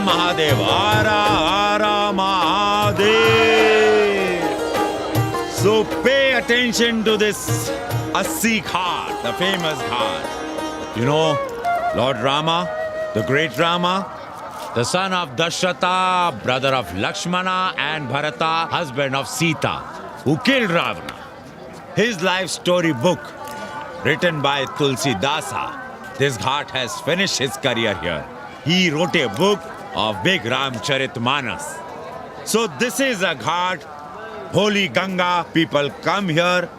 Mahadev, Ara Ara Mahadev. So pay attention to this Assi Ghat, the famous ghat. You know, Lord Rama, the great Rama, the son of Dashrata, brother of Lakshmana, and Bharata, husband of Sita, who killed Ravana. His life story book, written by Tulsi Dasa. This ghat has finished his career here. He wrote a book of Big Ramcharitmanas. So this is a ghat, holy Ganga. People come here,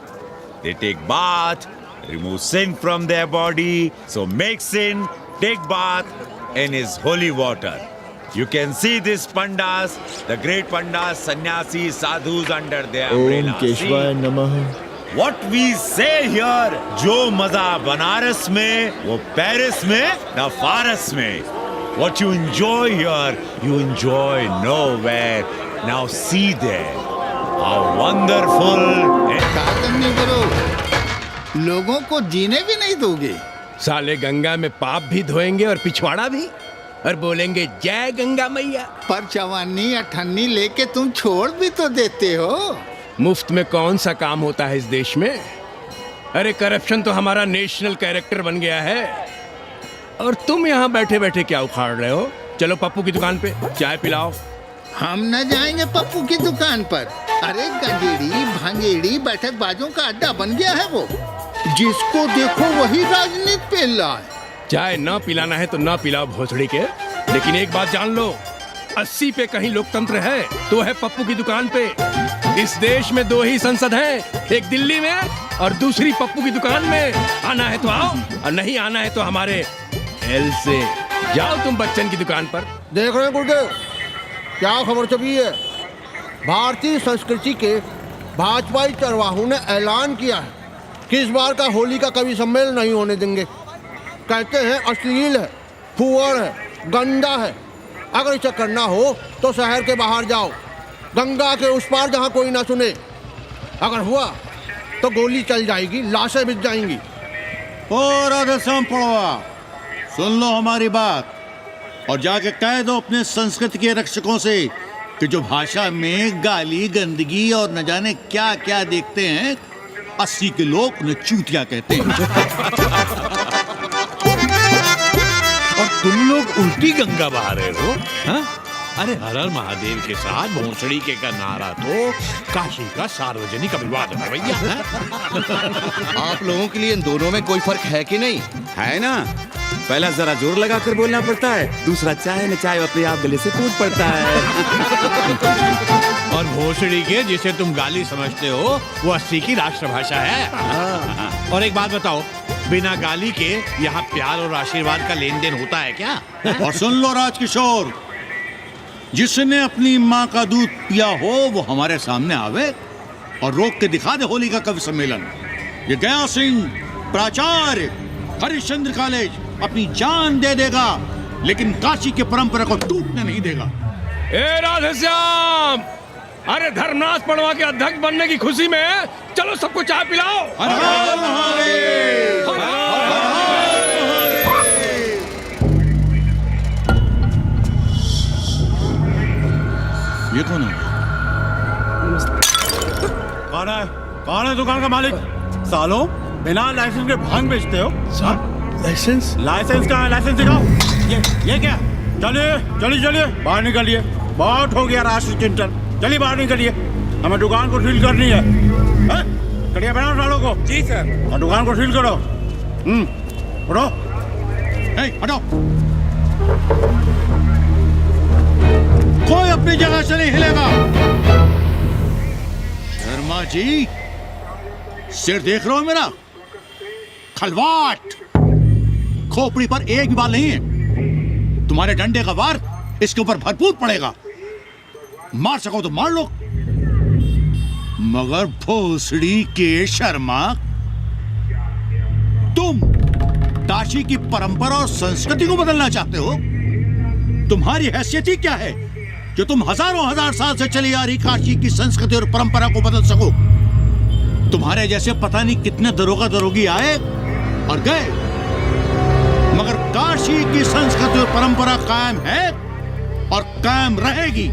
they take bath, remove sin from their body. So make sin, take bath in his holy water. You can see these pandas, the great pandas, sannyasis, sadhus under their umbrella. Om Keshwaya Namah. What we say here, जो मजा बनारस में, वो Paris में, न फारस में. What you enjoy here, you enjoy nowhere. Now see there, how wonderful. काम नहीं करो, लोगों को जीने भी नहीं दोगे. साले गंगा में पाप भी धोएंगे और पिछवाड़ा भी, और बोलेंगे जय गंगा मैया. पर चवानी अठन्नी लेके तुम छोड़ भी तो देते हो. मुफ्त में कौन सा काम होता है इस देश में? अरे करप्शन तो हमारा नेशनल कैरेक्टर बन गया है. और तुम यहाँ बैठे बैठे क्या उखाड़ रहे हो? चलो पप्पू की दुकान पे चाय पिलाओ. हम न जाएंगे पप्पू की दुकान पर. अरे गंजेड़ी भांगेड़ी बैठक बाजों का अड्डा बन गया है वो. जिसको देखो वही राजनीति पेल रहा है. चाय न पिलाना है तो न पिलाओ भोसड़ी के, लेकिन एक बात जान लो, 80 पे कहीं लोकतंत्र है तो है पप्पू की दुकान पे. इस देश में 2 ही संसद हैं, एक दिल्ली में और दूसरी पप्पू की दुकान में. आना है तो आओ और नहीं आना है तो हमारे एल से जाओ तुम बच्चन की दुकान पर. देख रहे हैं गुरुदेव, क्या खबर छपी है? भारतीय संस्कृति के भाजपाई चरवाहों ने ऐलान किया है कि इस बार का होली का कवि सम्मेलन नहीं होने देंगे. कहते हैं अश्लील है, फुअड़ है, गंदा है. अगर इसे करना हो तो शहर के बाहर जाओ, गंगा के उस पार जहाँ कोई ना सुने. अगर हुआ तो गोली चल जाएगी, लाशें बिक जाएंगी. और राधेश्याम पड़वा, सुन लो हमारी बात और जाके कह दो अपने संस्कृति के रक्षकों से कि जो भाषा में गाली गंदगी और न जाने क्या क्या देखते हैं, 80 के लोग उन्हें चूतिया कहते हैं. और तुम लोग उल्टी गंगा बहा रहे हो. हाँ? अरे हर हर महादेव के साथ भोंसड़ी के का नारा तो काशी का सार्वजनिक अभिवादन है भैया. आप लोगों के लिए इन दोनों में कोई फर्क है कि नहीं? है ना. पहला जरा जोर लगा कर बोलना पड़ता है, दूसरा चाहे न चाहे अपने आप गले से टूट पड़ता है. और भोसड़ी के जिसे तुम गाली समझते हो वो 80 की राष्ट्रभाषा है. और एक बात बताओ, बिना गाली के यहाँ प्यार और आशीर्वाद का लेन देन होता है क्या? और सुन लो राजकिशोर, जिसने अपनी माँ का दूध पिया हो वो हमारे सामने आवे और रोक के दिखा दे होली का कवि सम्मेलन. ये गया सिंह प्राचार्य हरिश्चंद्र कॉलेज अपनी जान दे देगा, लेकिन काशी के परंपरा को टूटने नहीं देगा. ए राधेश्याम, अरे धर्मनाथ पड़वा के अध्यक्ष बनने की खुशी में चलो सबको चाय पिलाओ. हर हर महादेव. ये कौन है? कौन है दुकान का मालिक? सालों बिना लाइसेंस के भांग बेचते हो. लाइसेंस? लाइसेंस कहाँ है? लाइसेंस दिखाओ. ये क्या? चलिए चलिए चलिए बाहर निकलिए. बहुत हो गया राष्ट्र चिंतन. चलिए बाहर निकलिए, हमें दुकान को सील करनी है. कड़िया बनाओ सालों को. जी सर. और दुकान को सील करो. उठो. हटो. कोई अपनी जगह से नहीं हिलेगा. शर्मा जी, सिर देख रहे हो मेरा? खलवाट. खोपड़ी पर एक भी बाल नहीं है. तुम्हारे डंडे का वार इसके ऊपर भरपूर पड़ेगा. मार सको तो मार लो, मगर भोसड़ी के शर्मा, तुम काशी की परंपरा और संस्कृति को बदलना चाहते हो? तुम्हारी हैसियत ही क्या है जो तुम हजारों हजार साल से चली आ रही काशी की संस्कृति और परंपरा को बदल सको? तुम्हारे जैसे पता नहीं कितने दरोगा दरोगी आए और गए, मगर काशी की संस्कृति और परंपरा कायम है. और कायम रहेगी।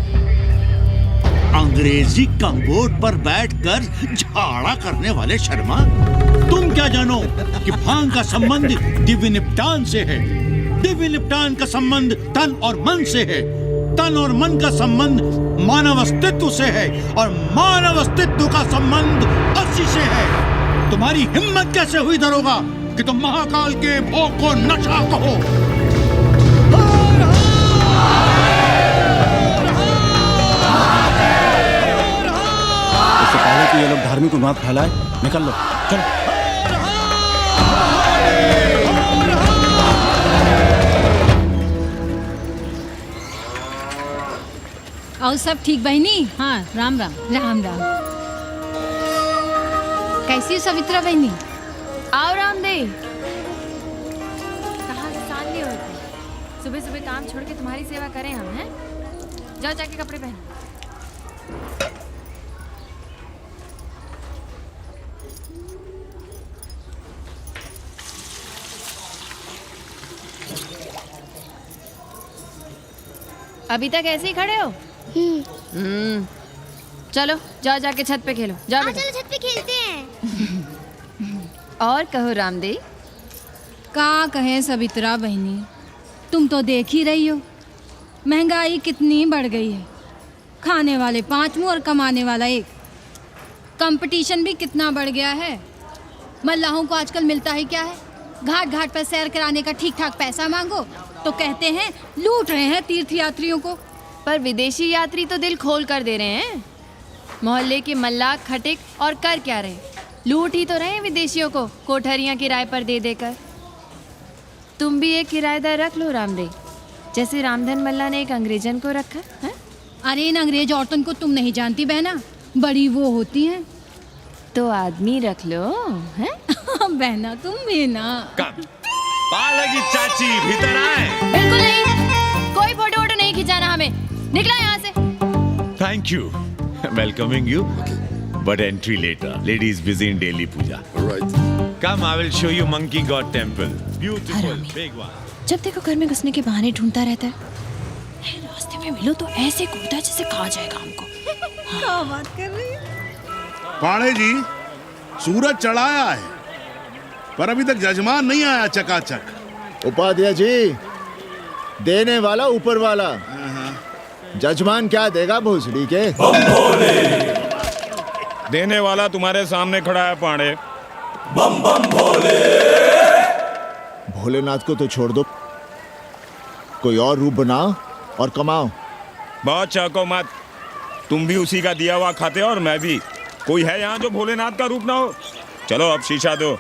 अंग्रेजी कम्बोर्ड पर बैठकर झाड़ा करने वाले शर्मा, तुम क्या जानो कि भांग का संबंध दिव्य निपटान से है। दिव्य निपटान का संबंध तन और मन से है। तन और मन का संबंध मानव अस्तित्व से है और मानव अस्तित्व का संबंध अस्सी से है। तुम्हारी हिम्मत कैसे हुई दरोगा कि तुम महाकाल के भोग को नशा कहो? इससे पहले कि ये लोग धार्मिक उन्माद फैलाए, निकल लो, चलो। और सब ठीक बहनी? हाँ, राम राम। राम राम। कैसी हो सवित्रा बहनी? आओ रामदेव। कहाँ से साल लिए होते? सुबह सुबह काम छोड़ के तुम्हारी सेवा करें हम, हैं? जाओ जाके कपड़े पहनो। अभी तक ऐसे ही खड़े हो? चलो जाओ जाके छत पे खेलो। जाओ बेटा। चलो छत पे खेलते हैं। और कहो रामदेव। का कहे सवित्रा बहनी, तुम तो देख ही रही हो महंगाई कितनी बढ़ गई है। खाने वाले 5 मुंह और कमाने वाला 1। कंपटीशन भी कितना बढ़ गया है। मल्लाहों को आजकल मिलता ही क्या है? घाट घाट पर सैर कराने का ठीक ठाक पैसा मांगो तो कहते हैं लूट रहे हैं तीर्थ यात्रियों को। पर विदेशी यात्री तो दिल खोल कर दे रहे हैं। मोहल्ले के मल्लाह खटिक और कर क्या रहे? लूट ही तो रहे हैं विदेशियों को कोठरियां किराए पर दे देकर। तुम भी एक किराएदार रख लो रामदेव, जैसे रामधन मल्ला ने एक अंग्रेजन को रखा है। अरे इन अंग्रेज औरतों को तुम नहीं जानती बहना, बड़ी वो होती हैं। तो आदमी रख लो, हैं? बहना तुम भी ना। पालगी चाची भीतर आए। बिल्कुल नहीं, कोई फोटो वोटो नहीं खिंचाना हमें। निकला यहाँ से। Thank you. Welcoming you, but entry later. Ladies busy in daily puja. Right. Come, I will show you Monkey God Temple. Beautiful, big one. जब देखो घर में घुसने के बहाने ढूंढता रहता है। रास्ते में मिलो तो ऐसे कूदा जैसे खा जाएगा हमको। क्या बात कर रही है? पाड़े जी, सूरज चढ़ाया है पर अभी तक जजमान नहीं आया चकाचक। उपाध्याय जी, देने वाला ऊपर वाला, जजमान क्या देगा भोसड़ी के? देने वाला तुम्हारे सामने खड़ा है पांडे। बम बम भोले। भोलेनाथ को तो छोड़ दो, कोई और रूप बनाओ और कमाओ। बहुत चाको मत, तुम भी उसी का दिया हुआ खाते हो और मैं भी। कोई है यहाँ जो भोलेनाथ का रूप ना हो? चलो अब शीशा दो।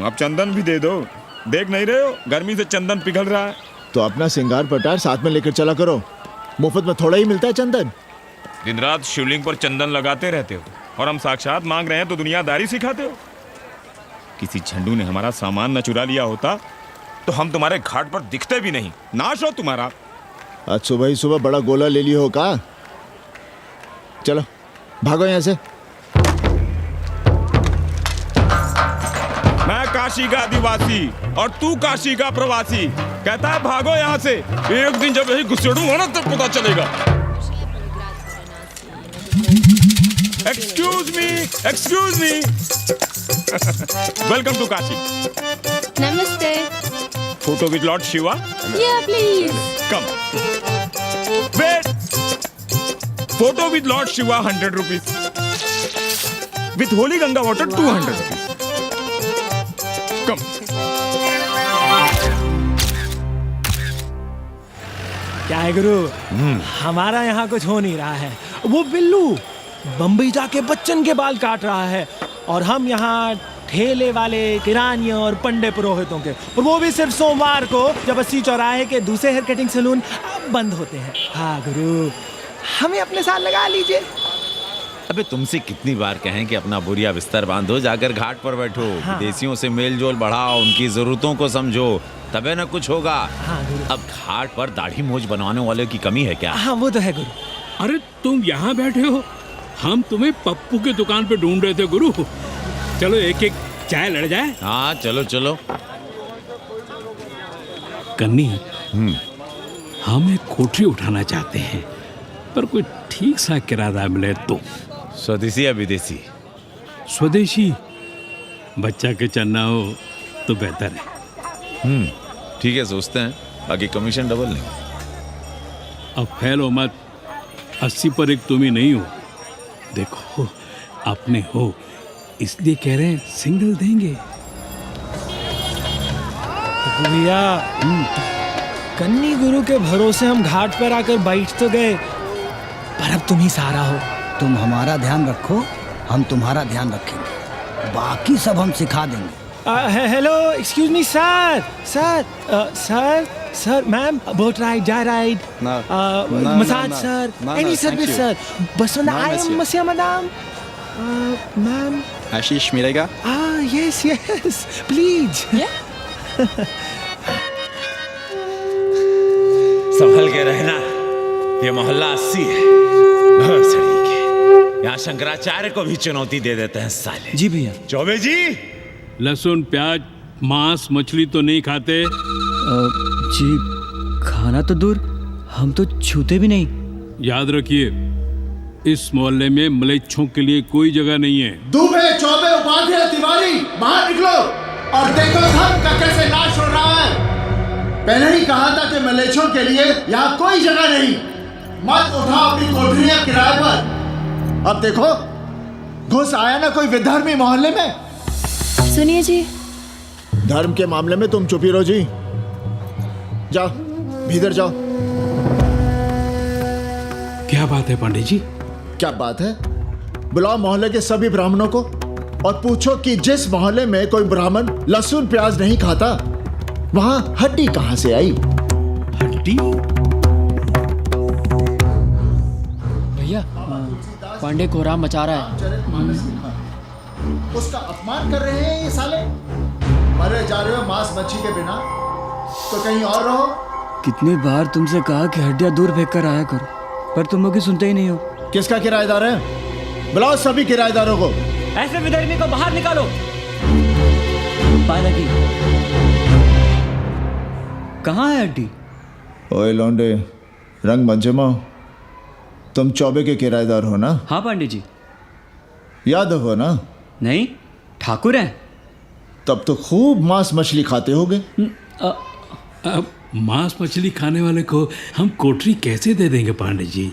अब चंदन भी दे दो। देख नहीं रहे हो गर्मी से चंदन पिघल रहा है। तो अपना सिंगार पटार साथ में लेकर चला करो, मुफ्त में थोड़ा ही मिलता है चंदन। दिन रात शिवलिंग पर चंदन लगाते रहते हो और हम साक्षात मांग रहे हैं तो दुनियादारी सिखाते हो। किसी झंडू ने हमारा सामान न चुरा लिया होता तो हम तुम्हारे घाट पर दिखते भी नहीं। नाश हो तुम्हारा। आज सुबह ही सुबह बड़ा गोला ले लियो हो का? चलो भागो यहाँ से। मैं काशी का आदिवासी और तू काशी का प्रवासी। कहता है भागो यहाँ से। एक दिन जब यही घुसेड़ूंगा ना तब पता चलेगा। Excuse me welcome to Kashi. नमस्ते। Photo with Lord Shiva. Please come. Wait. Photo with Lord Shiva 100 rupees. With holy Ganga water 200 rupees. Come. क्या है गुरु, हमारा यहाँ कुछ हो नहीं रहा है। वो बिल्लू बम्बई जाके बच्चन के बाल काट रहा है और हम यहाँ ठेले वाले, किरानियों और पंडे पुरोहितों के, और वो भी सिर्फ सोमवार को, जब 80 चौराहे के दूसरे हेयर कटिंग सैलून बंद होते हैं। हाँ गुरु, हमें अपने साथ लगा लीजिए। अबे तुमसे कितनी बार कहें कि अपना बोरिया बिस्तर बांधो, जाकर घाट पर बैठो। हाँ। विदेशियों से मेल जोल बढ़ाओ, उनकी जरूरतों को समझो, तबे न कुछ होगा। हाँ गुरु। अब घाट पर दाढ़ी मूछ बनवाने वाले की कमी है क्या? हाँ वो तो है गुरु। अरे तुम यहाँ बैठे हो, हम तुम्हें पप्पू की दुकान पे ढूंढ रहे थे गुरु। चलो एक एक चाय लड़ जाए। हाँ चलो चलो। कन्नी, हम एक कोठरी उठाना चाहते हैं, पर कोई ठीक सा किराया मिले तो। स्वदेशी या विदेशी? स्वदेशी, बच्चा के चन्ना हो तो बेहतर है। ठीक है, सोचते हैं, बाकी कमीशन डबल लेंगे। अब फैलो मत, 80 पर एक तुम ही नहीं हो। देखो अपने हो, इसलिए कह रहे हैं सिंगल देंगे। भैया, कन्नी गुरु के भरोसे हम घाट पर आकर बैठ तो गए, पर अब तुम ही सहारा हो। तुम हमारा ध्यान रखो, हम तुम्हारा ध्यान रखेंगे, बाकी सब हम सिखा देंगे। Hello, excuse me sir, sir, ma'am, boat ride, जा ride, massage sir, any service sir, बस आई एम मसिया मैडम, मैम। आशीष मिलेगा? Yes, please. संभल के रहना, ये मोहल्ला 80 है, यहाँ शंकराचार्य को भी चुनौती दे देते हैं साले। जी भैया। चौबे जी, लहसुन, प्याज, मांस, मछली तो नहीं खाते? जी, खाना तो दूर, हम तो छूते भी नहीं। याद रखिए, इस मोहल्ले में मलेच्छों के लिए कोई जगह नहीं है। दुबे, चौबे, उपाध्याय, तिवारी, बाहर निकलो और देखो धर्म का कैसे नाश हो रहा है। पहले ही कहा था कि मलेच्छों के लिए यहाँ कोई जगह नहीं, मत उठाओ अपनी कोठरियां किराए पर। अब देखो, घुस आया ना कोई विधर्मी मोहल्ले में। सुनिए जी, धर्म के मामले में तुम चुप ही रहो जी। जाओ, भीतर जाओ। क्या बात है पंडित जी? क्या बात है? बुलाओ मोहल्ले के सभी ब्राह्मणों को और पूछो कि जिस मोहल्ले में कोई ब्राह्मण लहसुन प्याज नहीं खाता, वहां हड्डी कहां से आई? हड्डी? भैया, पांडे कोहराम मचा रहा है। उसका अपमान कर रहे हैं ये साले। मरे जा रहे हो मांस मच्छी के बिना, तो कहीं और रहो। कितनी बार तुमसे कहा कि हड्डियां दूर फेंक कर आया करो, पर तुम लोग सुनते ही नहीं हो। किसका किराएदार है? बुलाओ सभी किराएदारों को। ऐसे विधर्मी को बाहर निकालो। पालकी, कहाँ है हड्डी? ओए लौंडे, रंग मत जमाओ। तुम चौबे के किराएदार हो ना? हाँ पंडित जी। यादव हो ना? नहीं, ठाकुर हैं। तब तो खूब मांस मछली खाते होगे। अब मांस मछली खाने वाले को हम कोठरी कैसे दे देंगे पांडे जी?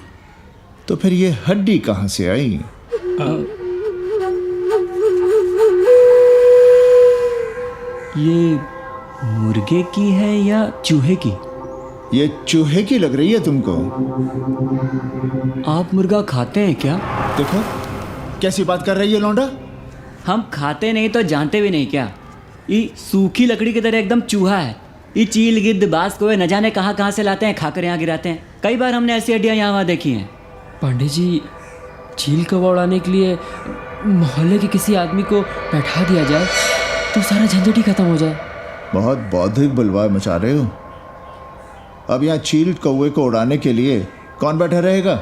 तो फिर ये हड्डी कहाँ से आई? ये मुर्गे की है या चूहे की? ये चूहे की लग रही है तुमको। आप मुर्गा खाते हैं क्या? देखो कैसी बात कर रही है लौंडा। हम खाते नहीं तो जानते भी नहीं क्या? ये सूखी लकड़ी की तरह एकदम चूहा है। ये चील, गिद्ध, बाज को न जाने कहाँ से लाते हैं, खाकर यहाँ गिराते हैं। कई बार हमने ऐसी हड्डियाँ यहाँ वहाँ देखी हैं। पंडित जी, चील को उड़ाने के लिए मोहल्ले के किसी आदमी को बैठा दिया जाए तो सारा झंझट ही खत्म हो जाए। बहुत बौद्धिक बुलवाए मचा रहे हो। अब यहाँ चील कौवे को उड़ाने के लिए कौन बैठा रहेगा?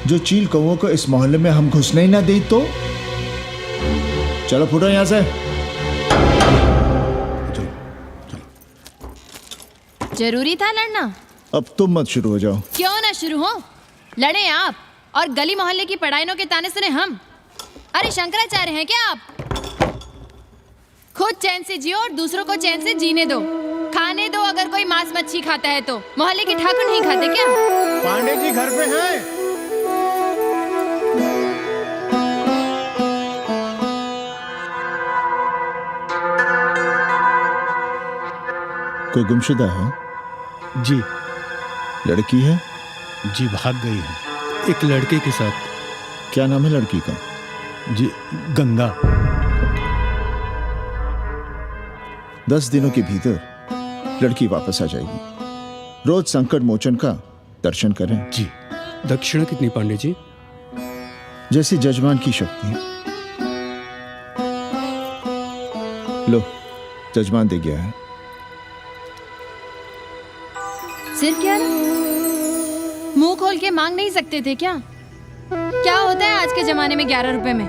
जो चील कौवों को इस मोहल्ले में हम घुसने ही ना दें तो? चलो फुटो यहाँ से। जरूरी था लड़ना? अब तुम मत शुरू हो जाओ। क्यों ना शुरू हो? लड़े आप और गली मोहल्ले की पढ़ाइयों के ताने सुने हम। अरे शंकराचार्य हैं क्या आप? खुद चैन से जियो और दूसरों को चैन से जीने दो। खाने दो अगर कोई मांस मच्छी खाता है तो। मोहल्ले के ठाकुर नहीं खाते क्या? पांडे जी घर पे हैं। कोई गुमशुदा है? जी। लड़की है? जी, भाग गई है एक लड़के के साथ। क्या नाम है लड़की का? जी, गंगा। 10 दिनों के भीतर लड़की वापस आ जाएगी। रोज संकट मोचन का दर्शन करें। जी। दक्षिणा कितनी पांडे जी? जैसी जजमान की शक्ति। लो, जजमान दे गया है। सिर्फ क्या? मुंह खोल के मांग नहीं सकते थे क्या? क्या होता है आज के जमाने में 11 रुपए में?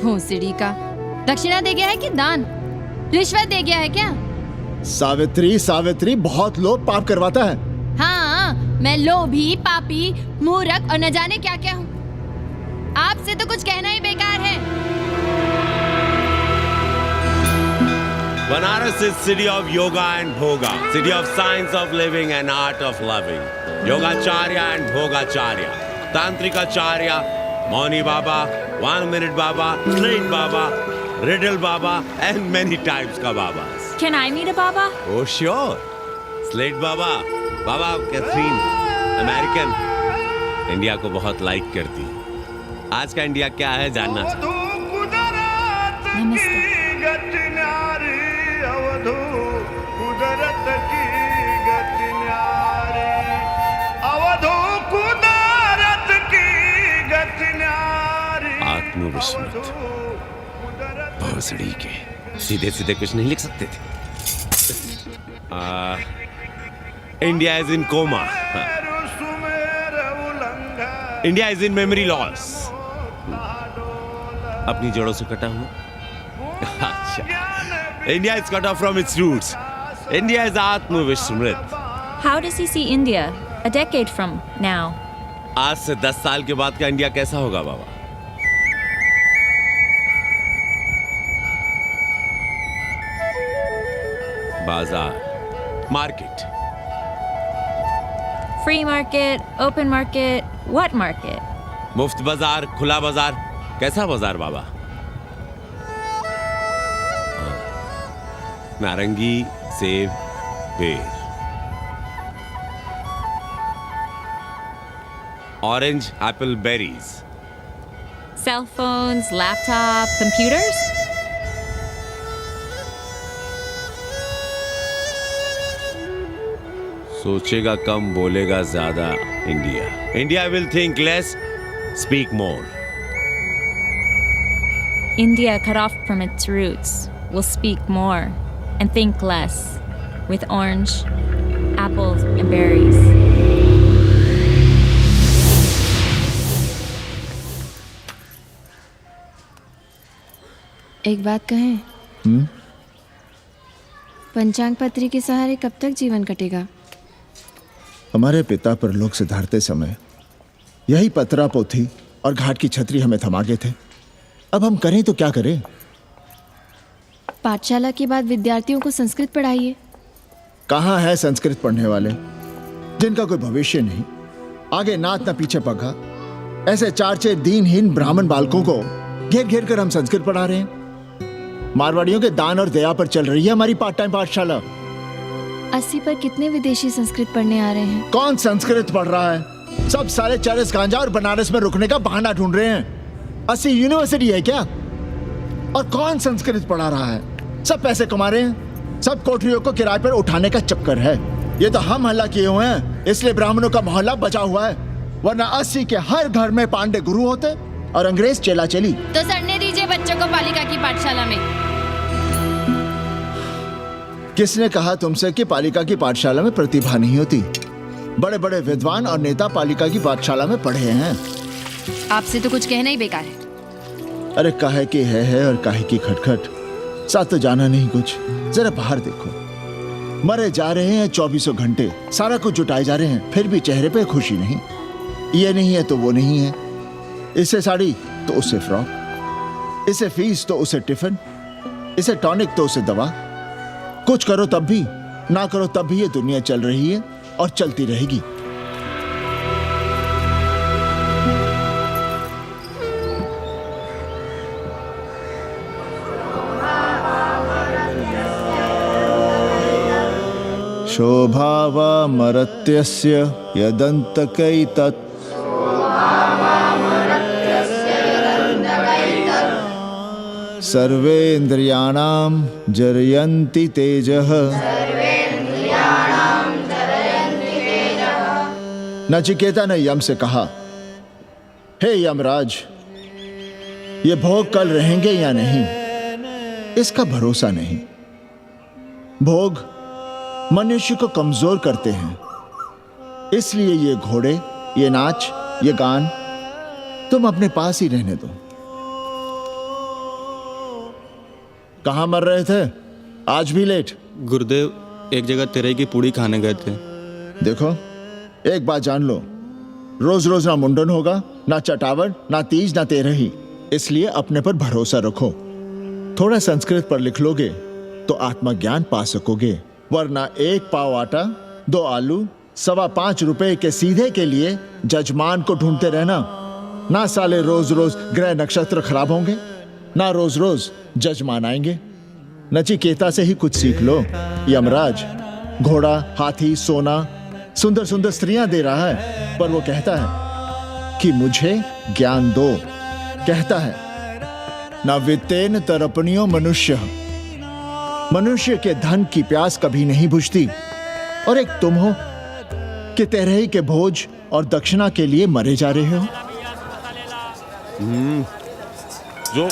भोसड़ी का। दक्षिणा दे गया है कि दान? रिश्वत दे गया है क्या? सावित्री सावित्री बहुत लोभ पाप करवाता है। हाँ, मैं लोभी, पापी, मूर्ख और न जाने क्या क्या हूँ। आपसे तो कुछ कहना ही बेकार है। Banaras is city of yoga and bhoga, city of science of living and art of loving. Yogacharya and Bhogacharya, Tantrikacharya, Mauni Baba, 1 minute Baba, Straight Baba, Riddle Baba, and many types ka Babas. Can I meet a Baba? Oh sure, Slate Baba, Baba Catherine, American, India को बहुत like करती। आज का India क्या है जानना चाहता। नमस्ते। आत्मविस्मृत भोसड़ी के सीधे सीधे कुछ नहीं लिख सकते थे। India is in coma, India is in memory loss. अपनी जड़ों से कटा हुआ। अच्छा, India is cut off from its roots. India is आत्मविस्मृत। How does he see India a decade from now? आज से 10 साल के बाद का इंडिया कैसा होगा बाबा? बाजार, market, Free market, open market, what market? मुफ्त बाजार, खुला बाजार, कैसा बाजार बाबा? नारंगी, सेब, बेर, orange, apple, berries. Cell phones, laptop, computers? सोचेगा कम, बोलेगा ज्यादा India. India will think less, speak more. India, cut off from its roots, will speak more and think less, with orange, apples, and berries. एक बात कहें? पंचांग पत्री के सहारे कब तक जीवन कटेगा? हमारे पिता परलोक से धारते समय यही पतरा पोथी और घाट की छतरी हमें थमा गए थे। अब हम करें तो क्या करें? पाठशाला के बाद विद्यार्थियों को संस्कृत पढ़ाइए। कहाँ है संस्कृत पढ़ने वाले जिनका कोई भविष्य नहीं, आगे नात न पीछे पगा। ऐसे 4 दीनहीन ब्राह्मण बालकों को घेर घेर कर हम संस्कृत पढ़ा रहे हैं। मारवाड़ियों के दान और दया पर चल रही है हमारी पार्ट टाइम पाठशाला। 80 पर कितने विदेशी संस्कृत पढ़ने आ रहे हैं? कौन संस्कृत पढ़ रहा है? सब सारे चरस गांजा और बनारस में रुकने का बहाना ढूंढ रहे हैं। 80 यूनिवर्सिटी है क्या? और कौन संस्कृत पढ़ा रहा है? सब पैसे कमा रहे हैं। सब कोठरियों को किराए पर उठाने का चक्कर है। ये तो हम हल्ला किए हुए हैं, इसलिए ब्राह्मणों का मोहल्ला बचा हुआ है। वरना 80 के हर घर में पांडे गुरु होते और अंग्रेज चेला चली। तो सड़ने दीजिए बच्चों को पालिका की पाठशाला में। किसने कहा तुमसे कि पालिका की पाठशाला में प्रतिभा नहीं होती? बड़े बड़े विद्वान और नेता पालिका की पाठशाला में पढ़े हैं। आपसे तो कुछ कहना ही बेकार है। अरे काहे की है और काहे की खटखट, साथ तो जाना नहीं कुछ। जरा बाहर देखो, मरे जा रहे हैं 24 घंटे, सारा कुछ जुटाए जा रहे हैं, फिर भी चेहरे पे खुशी नहीं। ये नहीं है तो वो नहीं है, इसे साड़ी तो उससे फ्रॉक, इसे फीस तो उसे टिफिन, इसे टॉनिक तो उसे दवा। कुछ करो तब भी, ना करो तब भी ये दुनिया चल रही है और चलती रहेगी। शोभावा मरत्यस्य यदन्तकैतत् सर्वेन्द्रियाणां जरयन्ति तेजः। नचिकेता ने यम से कहा, हे यमराज, ये भोग कल रहेंगे या नहीं, इसका भरोसा नहीं। भोग मनुष्य को कमजोर करते हैं, इसलिए ये घोड़े, ये नाच, ये गान तुम अपने पास ही रहने दो। कहां मर रहे थे? आज भी लेट? गुरुदेव एक जगह तेरई की पूड़ी खाने गए थे। देखो, एक बात जान लो, रोज रोज ना मुंडन होगा, ना चटावट, ना तीज, ना तेरही। इसलिए अपने पर भरोसा रखो। थोड़ा संस्कृत पर लिख लोगे तो आत्मज्ञान पा सकोगे, वरना 1 पाव आटा, 2 आलू, 5.25 रुपए के सीधे के लिए जजमान को ढूंढते रहना। ना साले रोज रोज ग्रह नक्षत्र खराब होंगे, ना रोज रोज जजमान आएंगे। नचिकेता से ही कुछ सीख लो। यमराज घोड़ा, हाथी, सोना, सुंदर सुंदर स्त्रियां दे रहा है, पर वो कहता है कि मुझे ज्ञान दो। कहता है ना वित्तेन तरपणियो मनुष्य, मनुष्य के धन की प्यास कभी नहीं बुझती। और एक तुम हो कि तेरही के भोज और दक्षिणा के लिए मरे जा रहे हो। So,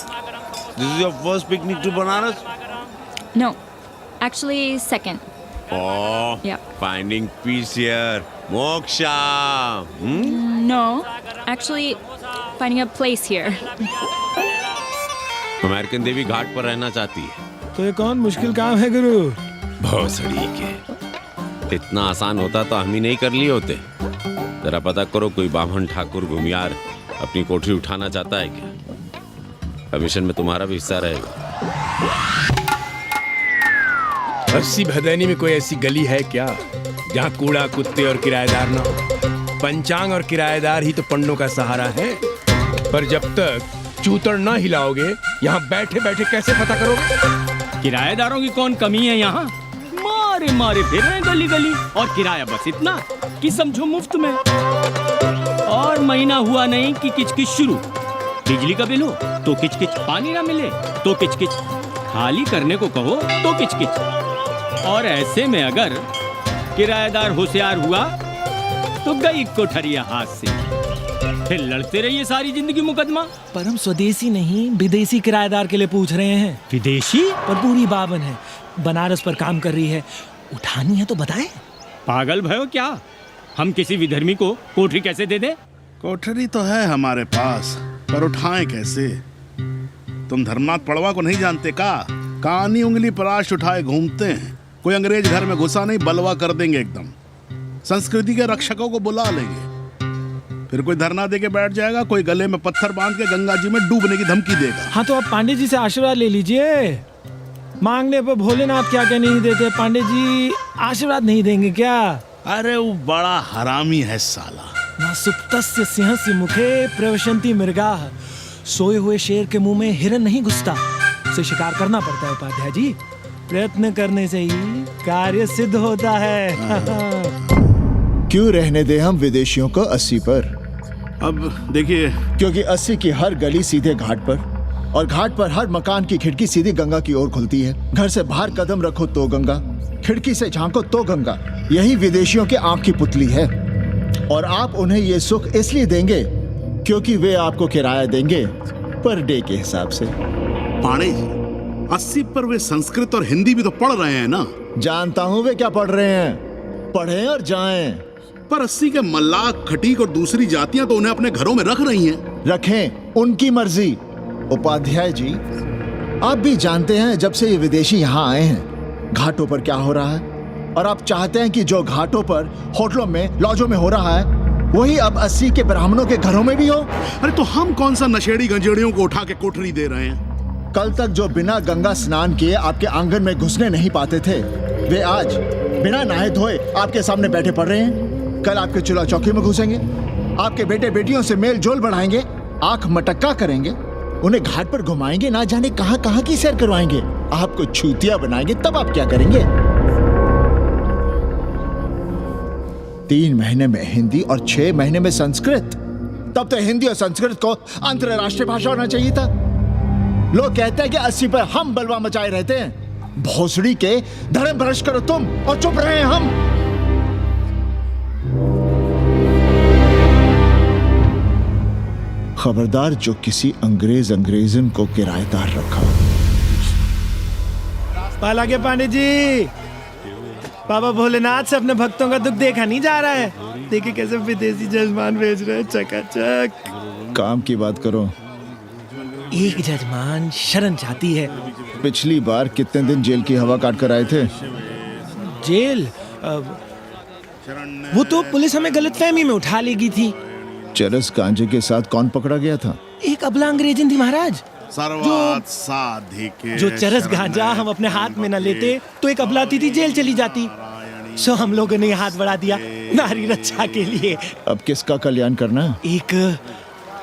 this is your first picnic to Banaras? No, actually, second. Oh, Yeah. finding peace here. Moksha. No, actually, finding a place here. American देवी घाट पर रहना चाहती है। तो ये कौन मुश्किल काम है गुरु? भोसड़ी के, इतना आसान होता तो हम ही नहीं कर लिए होते। जरा पता करो कोई बामन ठाकुर घुमियार अपनी कोठरी उठाना चाहता है क्या? कमीशन में तुम्हारा भी हिस्सा रहेगा। 80 भदैनी में कोई ऐसी गली है क्या जहाँ कूड़ा, कुत्ते और किराएदार ना हो? पंचांग और किराएदार ही तो पंडों का सहारा है। पर जब तक चूतड़ ना हिलाओगे, यहाँ बैठे बैठे कैसे पता करोगे? किराएदारों की कौन कमी है यहाँ? मारे मारे फिर रहे गली गली, और किराया बस इतना कि समझो मुफ्त में। और महीना हुआ नहीं कि किचकिच शुरू। बिजली का बिल हो तो किचकिच, पानी ना मिले तो किचकिच, खाली करने को कहो तो किचकिच। और ऐसे में अगर किराएदार होशियार हुआ तो गई कोठरिया हाथ से, फिर लड़ते रहिए सारी जिंदगी मुकदमा। पर हम स्वदेशी नहीं, विदेशी किराएदार के लिए पूछ रहे हैं। विदेशी? पर पूरी बावन है, बनारस पर काम कर रही है, उठानी है तो बताएं। पागल भयो क्या? हम किसी विधर्मी को कोठरी कैसे दे दे? कोठरी तो है हमारे पास, पर उठाएं कैसे? तुम धर्मनाथ पड़वा को नहीं जानते का? कानी उंगली पराश उठाए घूमते हैं। कोई अंग्रेज घर में घुसा नहीं, बलवा कर देंगे एकदम। संस्कृति के रक्षकों को बुला लेंगे, फिर कोई धरना दे के बैठ जाएगा, कोई गले में पत्थर बांध के गंगा जी में डूबने की धमकी देगा। हाँ तो आप पांडे जी से आशीर्वाद ले लीजिए। मांगने पर भोलेनाथ क्या क्या नहीं देते, पांडे जी आशीर्वाद नहीं देंगे क्या? अरे वो बड़ा हरामी है साला। ना सुप्तस्य सिंहस्य मुखे प्रवशन्ति मृगाः, सोए हुए शेर के मुंह में हिरन नहीं घुसता। उसे शिकार करना पड़ता है उपाध्याय जी, प्रयत्न करने से ही कार्य सिद्ध होता है। क्यों रहने दे हम विदेशियों को 80 पर? अब देखिए, क्योंकि 80 की हर गली सीधे घाट पर, और घाट पर हर मकान की खिड़की सीधी गंगा की ओर खुलती है। घर से बाहर कदम रखो तो गंगा, खिड़की से झांको तो गंगा। यही विदेशियों के आंख की पुतली है। और आप उन्हें ये सुख इसलिए देंगे क्योंकि वे आपको किराया देंगे पर डे के हिसाब से। पाणे जी, 80 पर वे संस्कृत और हिंदी भी तो पढ़ रहे हैं ना? जानता हूँ वे क्या पढ़ रहे हैं, पढ़ें और जाएं। पर 80 के मल्लाक, खटीक और दूसरी जातियां तो उन्हें अपने घरों में रख रही हैं। रखें, उनकी मर्जी। उपाध्याय जी, आप भी जानते हैं जब से ये विदेशी यहाँ आए हैं घाटों पर क्या हो रहा है, और आप चाहते हैं कि जो घाटों पर, होटलों में, लॉजों में हो रहा है वही अब 80 के ब्राह्मणों के घरों में भी हो। अरे तो हम कौन सा नशेड़ी गंजेड़ियों को उठा के कोठरी दे रहे हैं? कल तक जो बिना गंगा स्नान किए आपके आंगन में घुसने नहीं पाते थे, वे आज बिना नहाए धोए आपके सामने बैठे पड़ रहे हैं। कल आपके चूल्हा चौकी में घुसेंगे, आपके बेटे बेटियों से मेल जोल बढ़ाएंगे, आंख मटक्का करेंगे, उन्हें घाट पर घुमाएंगे, ना जाने कहां कहां की सैर करवाएंगे, आपको छूतिया बनाएंगे। तब आप क्या करेंगे? 3 महीने में हिंदी और 6 महीने में संस्कृत। तब तो हिंदी और संस्कृत को अंतरराष्ट्रीय भाषा होना चाहिए था। लोग कहते हैं कि 80 पर हम बलवा मचाए रहते हैं। भोसड़ी के, धर्म भ्रष्ट करो तुम और चुप रहे हम। खबरदार जो किसी अंग्रेजन को किराएदार रखा। पाला के पांडे जी, बाबा भोलेनाथ से अपने भक्तों का दुख देखा नहीं जा रहा है। देखिए कैसे विदेशी जजमान भेज रहे हैं, चकाचक। काम की बात करो। एक जजमान शरण चाहती है। पिछली बार कितने दिन जेल की हवा काट कर आए थे? जेल वो तो पुलिस हमें गलतफहमी में उठा लेगी थी। चरस गांजे के साथ कौन पकड़ा गया था? एक अबला अंग्रेजन थी महाराज। सर्वात साधिके जो चरस गांजा हम अपने हाथ में न लेते तो एक अबलाती थी जेल चली जाती। सो हम लोगों ने हाथ बढ़ा दिया नारी रक्षा के लिए। अब किसका कल्याण करना? एक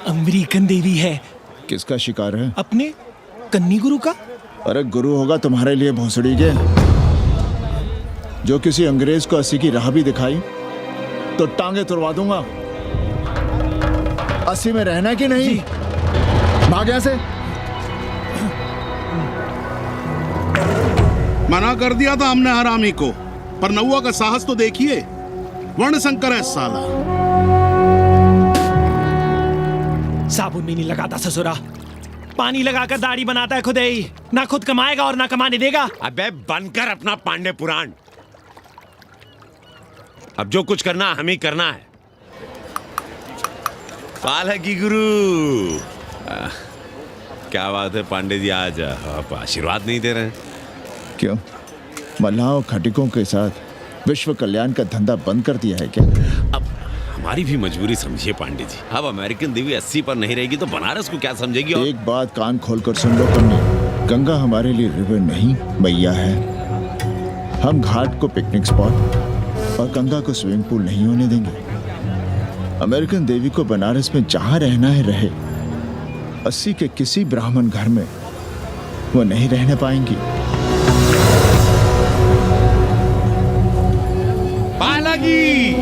अमेरिकन देवी है। किसका शिकार है? अपने कन्नी गुरु का। अरे गुरु होगा तुम्हारे लिए भोसड़ी के। जो किसी अंग्रेज को 80 की राह भी दिखाई तो टांगे तुड़वा दूंगा। 80 में रहना कि नहीं? भाग यहां से। मना कर दिया था हमने हरामी को, पर नौवा का साहस तो देखिए। वर्ण संकर है साला। साबुन भी नहीं लगाता ससुरा, पानी लगाकर दाढ़ी बनाता है खुद ही। ना खुद कमाएगा और ना कमाने देगा। अबे बनकर अपना पांडे पुराण। अब जो कुछ करना हमें करना है। पाल की गुरु। क्या बात है पांडे जी, आज आप आशीर्वाद नहीं दे रहे हैं? क्यों, मल्लाहों खटिकों के साथ विश्व कल्याण का धंधा बंद कर दिया है क्या? अब हमारी भी मजबूरी समझिए पांडे जी। अब अमेरिकन देवी 80 पर नहीं रहेगी तो बनारस को क्या समझेगी? और एक बात कान खोलकर सुन लो कन्नी, गंगा हमारे लिए रिवर नहीं मैया है। हम घाट को पिकनिक स्पॉट और गंगा को स्विमिंग पूल नहीं होने देंगे। अमेरिकन देवी को बनारस में जहां रहना है रहे। 80 के किसी ब्राह्मण घर में वो नहीं रहने पाएंगी। पालगी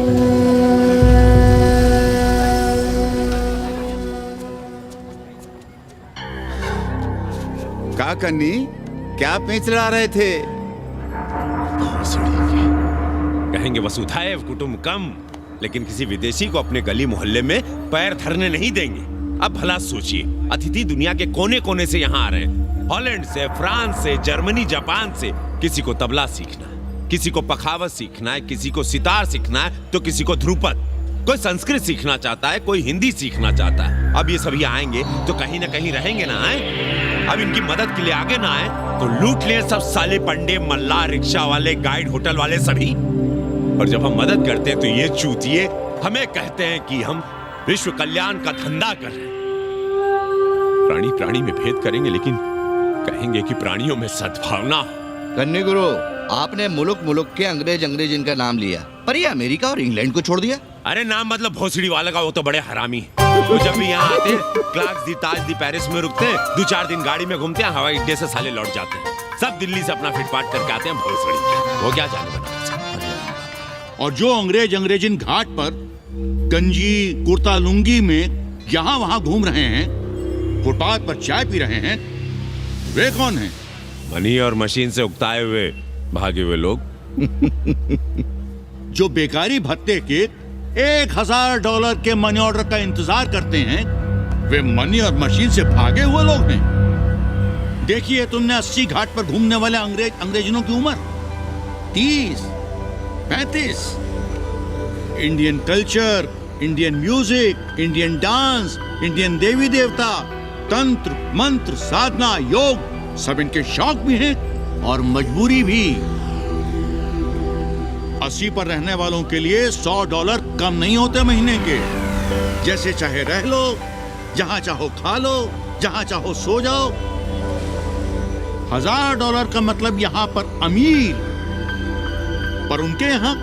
का कन्नी, क्या पेंच लड़ा रहे थे? कहेंगे वसुधैव कुटुंबकम, लेकिन किसी विदेशी को अपने गली मोहल्ले में पैर धरने नहीं देंगे। अब भला सोचिए, अतिथि दुनिया के कोने कोने से यहाँ आ रहे हैं। हॉलैंड से, फ्रांस से, जर्मनी, जापान से। किसी को तबला सीखना है, किसी को पखावत सीखना है, किसी को सितार सीखना है, तो किसी को ध्रुपद। कोई संस्कृत सीखना चाहता है, कोई हिंदी सीखना चाहता है। अब ये सभी आएंगे तो कहीं ना कहीं रहेंगे ना। आए अब इनकी मदद के लिए आगे ना आए तो लूट लिए सब साले पंडे, मल्ला, रिक्शा वाले, गाइड, होटल वाले सभी। और जब हम मदद करते हैं तो ये चूतिए हमें कहते हैं कि हम विश्व कल्याण का धंधा कर रहे हैं। प्राणी प्राणी में भेद करेंगे, लेकिन कहेंगे कि प्राणियों में सद्भावना। कन्नी गुरु, आपने मुल्क मुल्क के अंग्रेज इनका नाम लिया, पर ये अमेरिका और इंग्लैंड को छोड़ दिया। अरे नाम मतलब भोसड़ी वाला का, वो तो बड़े हरामी है। वो जब भी यहाँ आते क्लार्क्स दी, ताज दी, पेरिस में रुकते हैं, 2-4 दिन गाड़ी में घूमते हैं, हवाई अड्डे से साले लौट जाते हैं। सब दिल्ली से अपना फिटपाट करके आते हैं भोसड़ी। वो क्या जाने बनारस। और जो अंग्रेजिन घाट पर गंजी कुर्ता लुंगी में यहाँ वहाँ घूम रहे हैं, फुटपाथ पर चाय पी रहे हैं, वे कौन हैं? मनी और मशीन से उकताए हुए भागे हुए लोग। जो बेकारी भत्ते के $1000 के मनी ऑर्डर का इंतजार करते हैं, वे मनी और मशीन से भागे हुए लोग हैं। देखिए तुमने 80 घाट पर घूमने वाले अंग्रेजनों की उम्र 30-35। Indian culture, Indian music, Indian dance, Indian देवी देवता, तंत्र मंत्र, साधना, योग, सब इनके शौक भी हैं और मजबूरी भी। 80 पर रहने वालों के लिए $100 कम नहीं होते महीने के। जैसे चाहे रह लो, जहां चाहो खा लो, जहां चाहो सो जाओ। $1000 का मतलब यहां पर अमीर, पर उनके यहां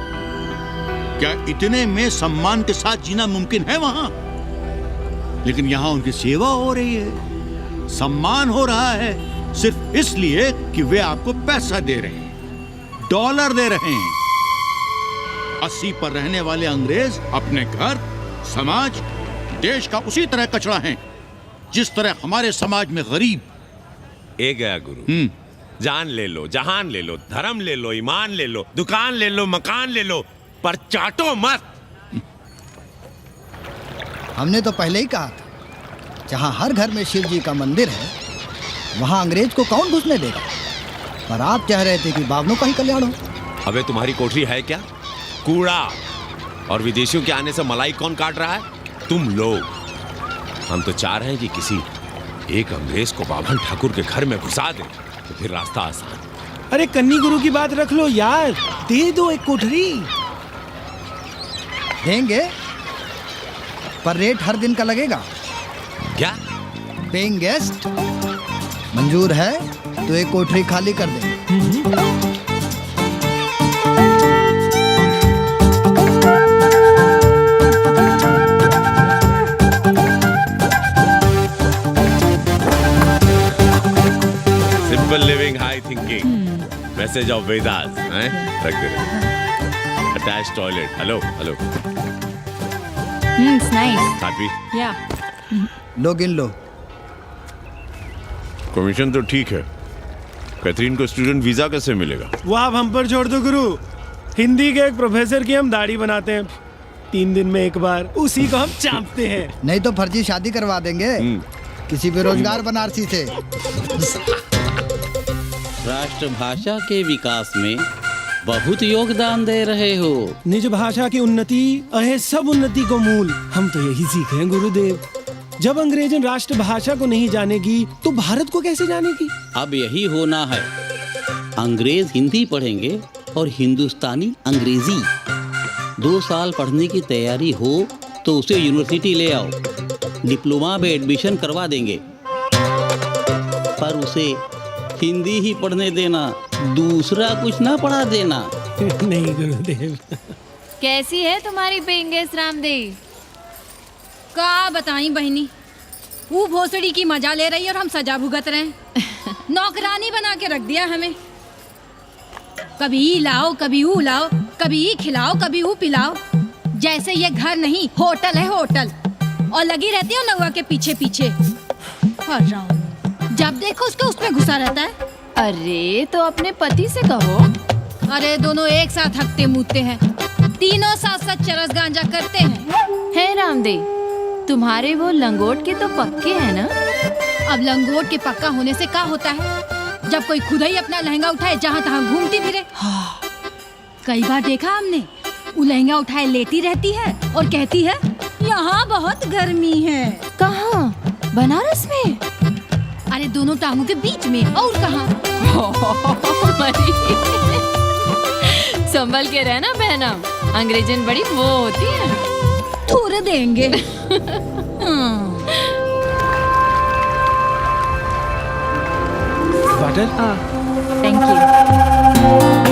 क्या इतने में सम्मान के साथ जीना मुमकिन है वहां? लेकिन यहां उनकी सेवा हो रही है, सम्मान हो रहा है, सिर्फ इसलिए कि वे आपको पैसा दे रहे हैं, डॉलर दे रहे हैं। 80 पर रहने वाले अंग्रेज अपने घर, समाज, देश का उसी तरह कचरा हैं, जिस तरह हमारे समाज में गरीब। ए गया गुरु, जान ले लो, जहान ले लो, धर्म ले लो, ईमान ले लो, दुकान ले लो, मकान ले लो, पर चाटो मत। हमने तो पहले ही कहा था, जहां हर घर में शिव जी का मंदिर है, वहां अंग्रेज को कौन घुसने देगा? पर आप कह रहे थे कि बावनों का ही कल्याण हो। अबे तुम्हारी कोठरी है क्या? कूड़ा। और विदेशियों के आने से मलाई कौन काट रहा है? तुम लोग। हम तो चाह रहे हैं कि किसी एक अंग्रेज को बाभन ठाकुर के घर में घुसा दे तो फिर रास्ता आसान। अरे कन्नी गुरु की बात रख लो यार, दे दो एक कोठरी। देंगे, पर रेट हर दिन का लगेगा। क्या? पेइंग गेस्ट मंजूर है तो एक कोठरी खाली कर दे। Simple living, high thinking, message of Vedas हैं? रख दे। Attach toilet. Hello hello. It's nice. Happy? Yeah. लो गिन लो। कमीशन तो ठीक है, कैथरीन को स्टूडेंट वीजा कैसे मिलेगा? वो आप हम पर छोड़ दो गुरु। हिंदी के एक प्रोफेसर की हम दाढ़ी बनाते हैं 3 दिन में एक बार, उसी को हम चापते हैं। नहीं तो फर्जी शादी करवा देंगे किसी बेरोजगार बनारसी से। राष्ट्रभाषा के विकास में बहुत योगदान दे रहे हो। निज भाषा की उन्नति अहे सब उन्नति को मूल। हम तो यही सीखे हैं गुरुदेव। जब अंग्रेजन राष्ट्रभाषा को नहीं जानेगी तो भारत को कैसे जानेगी? अब यही होना है। अंग्रेज हिंदी पढ़ेंगे और हिंदुस्तानी अंग्रेजी। 2 साल पढ़ने की तैयारी हो तो उसे यूनिवर्सिटी ले आओ, डिप्लोमा में एडमिशन करवा देंगे, पर उसे हिंदी ही पढ़ने देना, दूसरा कुछ ना पढ़ा देना। नहीं गुरुदेव। कैसी है तुम्हारी पेइंग गेस्ट रामदेव? का बताई बहनी, वो भोसड़ी की मजा ले रही है और हम सजा भुगत रहे हैं। नौकरानी बना के रख दिया हमें। कभी ई लाओ, कभी ऊ लाओ, कभी ई खिलाओ, कभी ऊ पिलाओ। जैसे ये घर नहीं होटल है, होटल। और लगी रहती है नौवा के पीछे पीछे। जब देखो उसको उसमें घुसा रहता है। अरे तो अपने पति से कहो। अरे दोनों एक साथ हकते मूतते हैं, तीनों साथ साथ चरस गांजा करते हैं। है रामदेव, तुम्हारे वो लंगोट के तो पक्के हैं ना? अब लंगोट के पक्का होने से क्या होता है? जब कोई खुद ही अपना लहंगा उठाए जहाँ तहाँ घूमती फिरे। कई बार देखा हमने, वो लहंगा उठाए लेटी रहती है और कहती है यहाँ बहुत गर्मी है। कहाँ? बनारस में? अरे दोनों टांगों के बीच में। और कहाँ? संभल के रहना बहना, अंग्रेजन बड़ी वो होती है। थूर देंगे। वाटर? Thank you.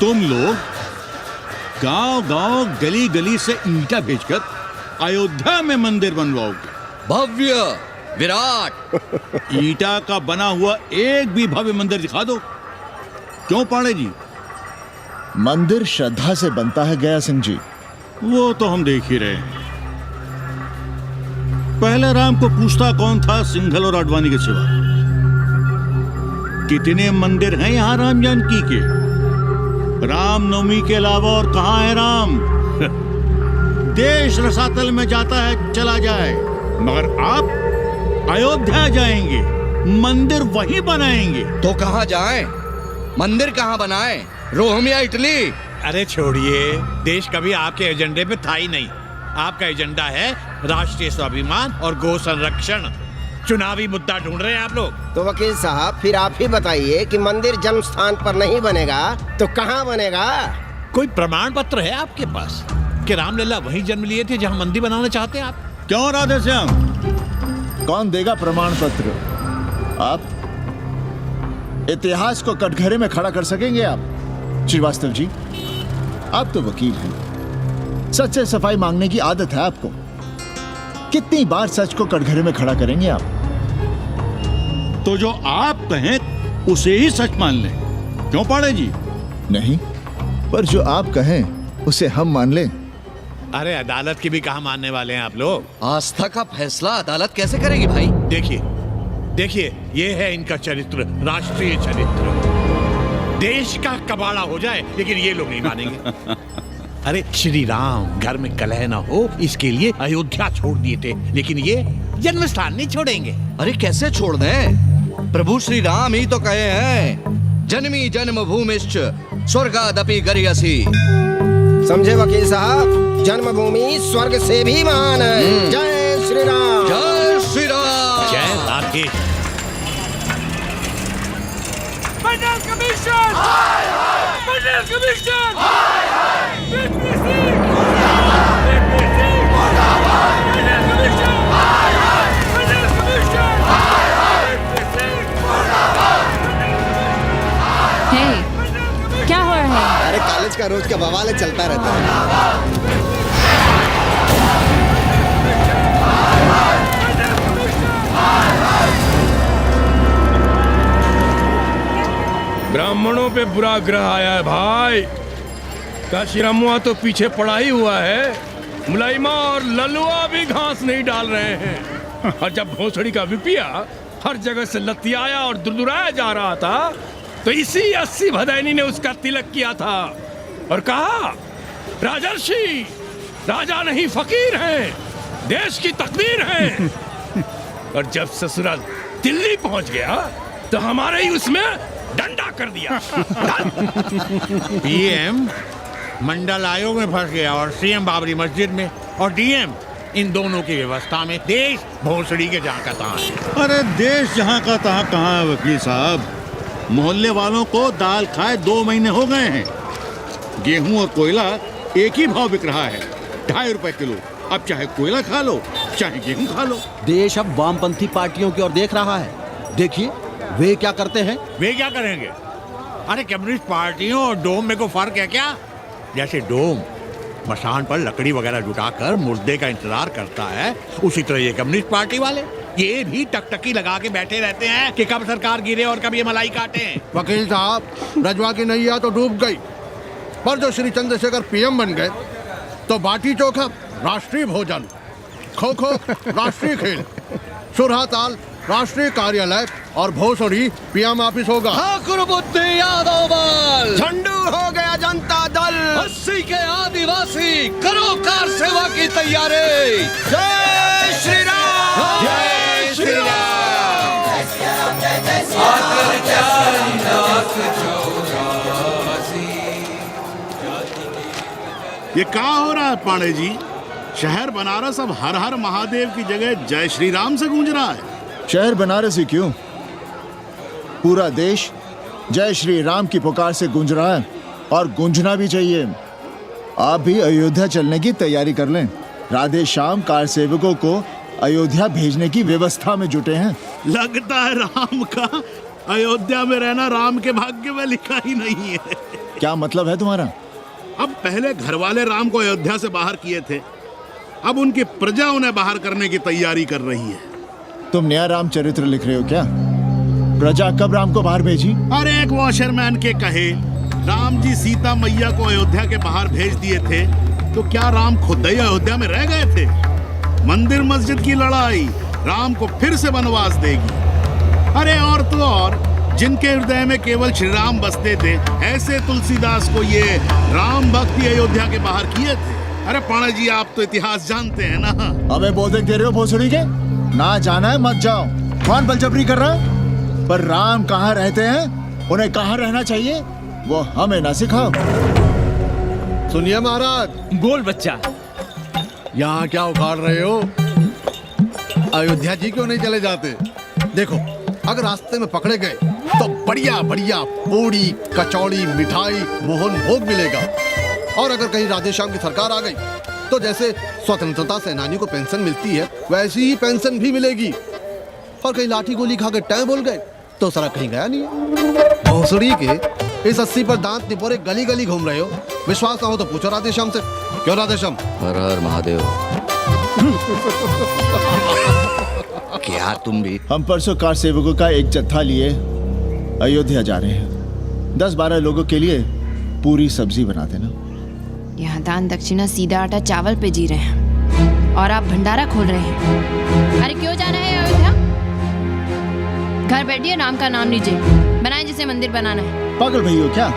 तुम लोग गांव-गांव, गली-गली से ईंटा भेजकर अयोध्या में मंदिर बनवाओगे। भव्य, विराट। ईंटा का बना हुआ एक भी भव्य मंदिर दिखा दो। क्यों पांडे जी? मंदिर श्रद्धा से बनता है गया सिंह जी। वो तो हम देख ही रहे हैं। पहले राम को पूछता कौन था सिंघल और आडवाणी के सिवा? कितने मंदिर हैं यहाँ राम जानकी के? रामनवमी के अलावा और कहाँ है राम? देश रसातल में जाता है चला जाए, मगर आप अयोध्या जाएंगे, मंदिर वहीं बनाएंगे। तो कहाँ जाएं? मंदिर कहाँ बनाएं? रोम या इटली? अरे छोड़िए, देश कभी आपके एजेंडे पे था ही नहीं। आपका एजेंडा है राष्ट्रीय स्वाभिमान और गौ संरक्षण। चुनावी मुद्दा ढूंढ रहे हैं आप लोग। तो वकील साहब फिर आप ही बताइए कि मंदिर जन्म स्थान पर नहीं बनेगा तो कहाँ बनेगा? कोई प्रमाण पत्र है आपके पास कि रामलला वहीं जन्म लिए थे जहां मंदिर बनाना चाहते हैं आप? क्यों राधे श्याम? कौन देगा प्रमाण पत्र? आप इतिहास को कटघरे में खड़ा कर सकेंगे आप? श्रीवास्तव जी, आप तो वकील हैं, सच से सफाई मांगने की आदत है आपको। कितनी बार सच को कटघरे में खड़ा करेंगे आप? तो जो आप कहें उसे ही सच मान लें, क्यों पाड़े जी? नहीं, पर जो आप कहें उसे हम मान लें। अरे अदालत की भी कहा मानने वाले हैं आप लोग? आस्था का फैसला अदालत कैसे करेगी भाई? देखिए देखिए, ये है इनका चरित्र, राष्ट्रीय चरित्र। देश का कबाड़ा हो जाए लेकिन ये लोग नहीं मानेंगे। अरे श्री राम घर में कलह ना हो इसके लिए अयोध्या छोड़ दिए थे, लेकिन ये जन्म स्थान नहीं छोड़ेंगे। अरे कैसे छोड़ दें? प्रभु श्री राम ही तो कहे हैं, जन्मी जन्म भूमिश्च स्वर्गादपि गरियसी। समझे वकील साहब, जन्मभूमि स्वर्ग से भी महान है। जय श्री राम। जय श्री राम। जय Radhesh. Federal Commission! Federal Commission! BPC! BPC! Federal Commission! Federal Commission! हे, क्या हो रहा है? अरे कॉलेज का रोज का बवाल चलता रहता है। ब्राह्मणों पे बुरा ग्रह आया है भाई। काशीरामुआ तो पीछे पड़ा ही हुआ है, मुलाइमा और ललुआ भी घास नहीं डाल रहे हैं। और जब भोसड़ी का विपिया हर जगह से लतियाया और दुरदुराया जा रहा था तो इसी 80 भदैनी ने उसका तिलक किया था और कहा, राजर्षि राजा नहीं फकीर हैं, देश की तकदीर हैं। और जब ससुराल दिल्ली पहुंच गया तो हमारे ही उसमें डंडा कर दिया। पीएम मंडल आयोग में फंस गया और सीएम बाबरी मस्जिद में, और डीएम इन दोनों की व्यवस्था में। देश भोसड़ी के जहाँ का तहाँ है। अरे देश जहाँ का तहाँ कहाँ है वकील साहब? मोहल्ले वालों को दाल खाए 2 महीने हो गए हैं। गेहूं और कोयला एक ही भाव बिक रहा है, 2.5 रुपए किलो। अब चाहे कोयला खा लो चाहे गेहूं खा लो। देश अब वामपंथी पार्टियों की ओर देख रहा है। देखिए वे क्या करते हैं। वे क्या करेंगे? अरे कम्युनिस्ट पार्टियों और डोम में को फर्क है क्या? जैसे डोम मसान पर लकड़ी वगैरह जुटाकर मुर्दे का इंतजार करता है, उसी तरह ये कम्युनिस्ट पार्टी वाले ये भी टकटकी लगा के बैठे रहते हैं कि कब सरकार गिरे और कब ये मलाई काटे। वकील साहब, रजवा की नैया तो डूब गई, पर जो श्री चंद्रशेखर पीएम बन गए तो बाटी चोखा राष्ट्रीय भोजन, खो खो राष्ट्रीय खेल, सुरहा ताल राष्ट्रीय कार्यालय और भोसड़ी पीएम ऑफिस होगा। ठाकुर बुद्धि यादव बल, झंडू हो गया जनता दल, 80 के आदिवासी करो कार सेवा की तैयारी। जय श्री राम। जय श्री राम। ये क्या हो रहा है पांडे जी? शहर बनारस अब हर हर महादेव की जगह जय श्री राम से गूंज रहा है। शहर बनारस ही क्यों, पूरा देश जय श्री राम की पुकार से गूंज रहा है और गूंजना भी चाहिए। आप भी अयोध्या चलने की तैयारी कर लें। राधे श्याम कार सेवकों को अयोध्या भेजने की व्यवस्था में जुटे हैं। लगता है राम का अयोध्या में रहना राम के भाग्य में लिखा ही नहीं है। क्या मतलब है तुम्हारा? अब पहले घर वाले राम को अयोध्या से बाहर किए थे, अब उनकी प्रजा उन्हें बाहर करने की तैयारी कर रही है। तुम नया रामचरित्र लिख रहे हो क्या? प्रजा कब राम को बाहर भेजी? अरे एक वॉशरमैन के कहे राम जी सीता मैया को अयोध्या के बाहर भेज दिए थे, तो क्या राम खुद ही अयोध्या में रह गए थे? मंदिर मस्जिद की लड़ाई राम को फिर से वनवास देगी। अरे और तो और, जिनके हृदय में केवल श्री राम बसते थे, ऐसे तुलसीदास को ये राम भक्ति अयोध्या के बाहर किए थे। अरे पाणा जी, आप तो इतिहास जानते हैं ना। हमें बोधक दे रहे हो भोसड़ी के? ना जाना है मत जाओ। कौन बलजबरी कर रहा है? पर राम कहाँ रहते हैं, उन्हें कहाँ रहना चाहिए, वो हमें ना सिखाओ। सुनिए महाराज। बोल बच्चा। यहाँ क्या उखाड़ रहे हो? अयोध्या जी क्यों नहीं चले जाते? देखो, अगर रास्ते में पकड़े गए तो बढ़िया बढ़िया पूड़ी, कचौड़ी, मिठाई, मोहन भोग मिलेगा। और अगर कहीं राधेश्याम की सरकार आ गई तो जैसे स्वतंत्रता सेनानी को पेंशन मिलती है वैसी ही पेंशन भी मिलेगी। और कहीं लाठी गोली खा के टै बोल गए तो सारा कहीं गया नहीं है। भोसड़ी के इस 80 पर दांत निपोरे गली गली घूम रहे हो। विश्वास ना हो तो पूछो राधेश्याम से। क्यों राधेश्याम? हर हर महादेव। क्या तुम भी? हम परसों कार सेवकों का एक जत्था लिए अयोध्या जा रहे हैं। 10-12 लोगों के लिए पूरी सब्जी बना देना। यहाँ दान दक्षिणा सीधा आटा चावल पे जी रहे हैं और आप भंडारा खोल रहे हैं। अरे क्यों जाना है अयोध्या? घर बैठिए, राम का नाम लीजिए, बनाए जिसे मंदिर बनाना है। पागल भई हो क्या?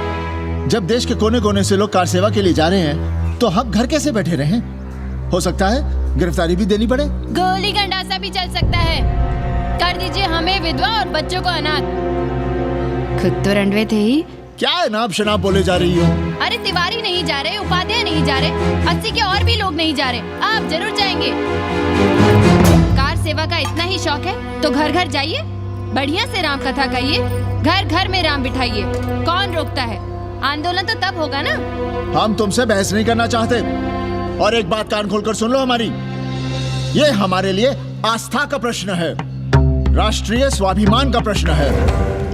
जब देश के कोने कोने से लोग कार सेवा के लिए जा रहे हैं तो हम घर कैसे बैठे रहें? हो सकता है गिरफ्तारी भी देनी पड़े। गोली गंडासा भी चल सकता है। कर दीजिए हमें विधवा और बच्चों को अनाथ। खुद तो रंडवे थे ही। क्या नाम शनाब बोले जा रही हो? अरे तिवारी नहीं जा रहे, उपाध्याय नहीं जा रहे, 80 के और भी लोग नहीं जा रहे। आप जरूर जाएंगे। कार सेवा का इतना ही शौक है तो घर घर जाइए, बढ़िया से राम कथा कहिए, घर घर में राम बिठाइए। कौन रोकता है? आंदोलन तो तब होगा ना। हम तुमसे बहस नहीं करना चाहते। और एक बात कान खोलकर सुन लो हमारी, ये हमारे लिए आस्था का प्रश्न है, राष्ट्रीय स्वाभिमान का प्रश्न है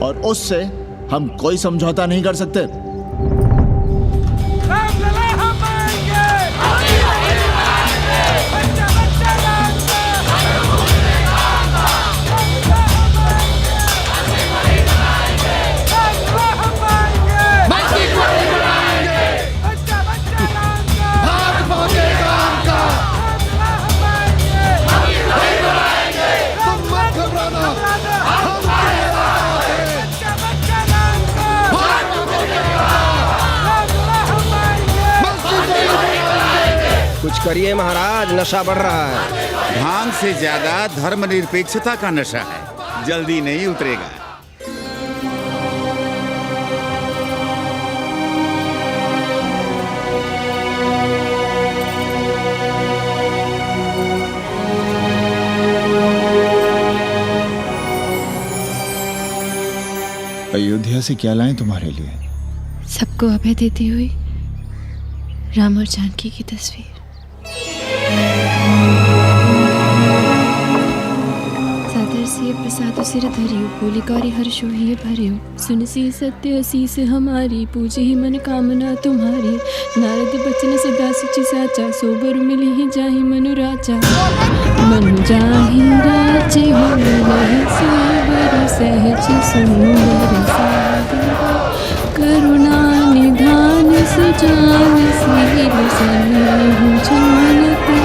और उससे हम कोई समझौता नहीं कर सकते। कुछ करिए महाराज, नशा बढ़ रहा है। भांग से ज्यादा धर्मनिरपेक्षता का नशा है, जल्दी नहीं उतरेगा। अयोध्या से क्या लाएं तुम्हारे लिए? सबको अभय देती हुई राम और जानकी की तस्वीर। सादर से प्रसाद सिर धरियो, बोली गौरी हर्षो ही भरियो, सुन सी सत्य असीस हमारी, पूजे ही मन कामना तुम्हारी। नारद बचन सदा सुचि साचा, सोबर मिली ही जाहि मनु राजा। मनु जाहि राजे हो मिलहि सोबर, सहज सुंदर सागर। करुणा निधान सुजान सील, सनेहु जानती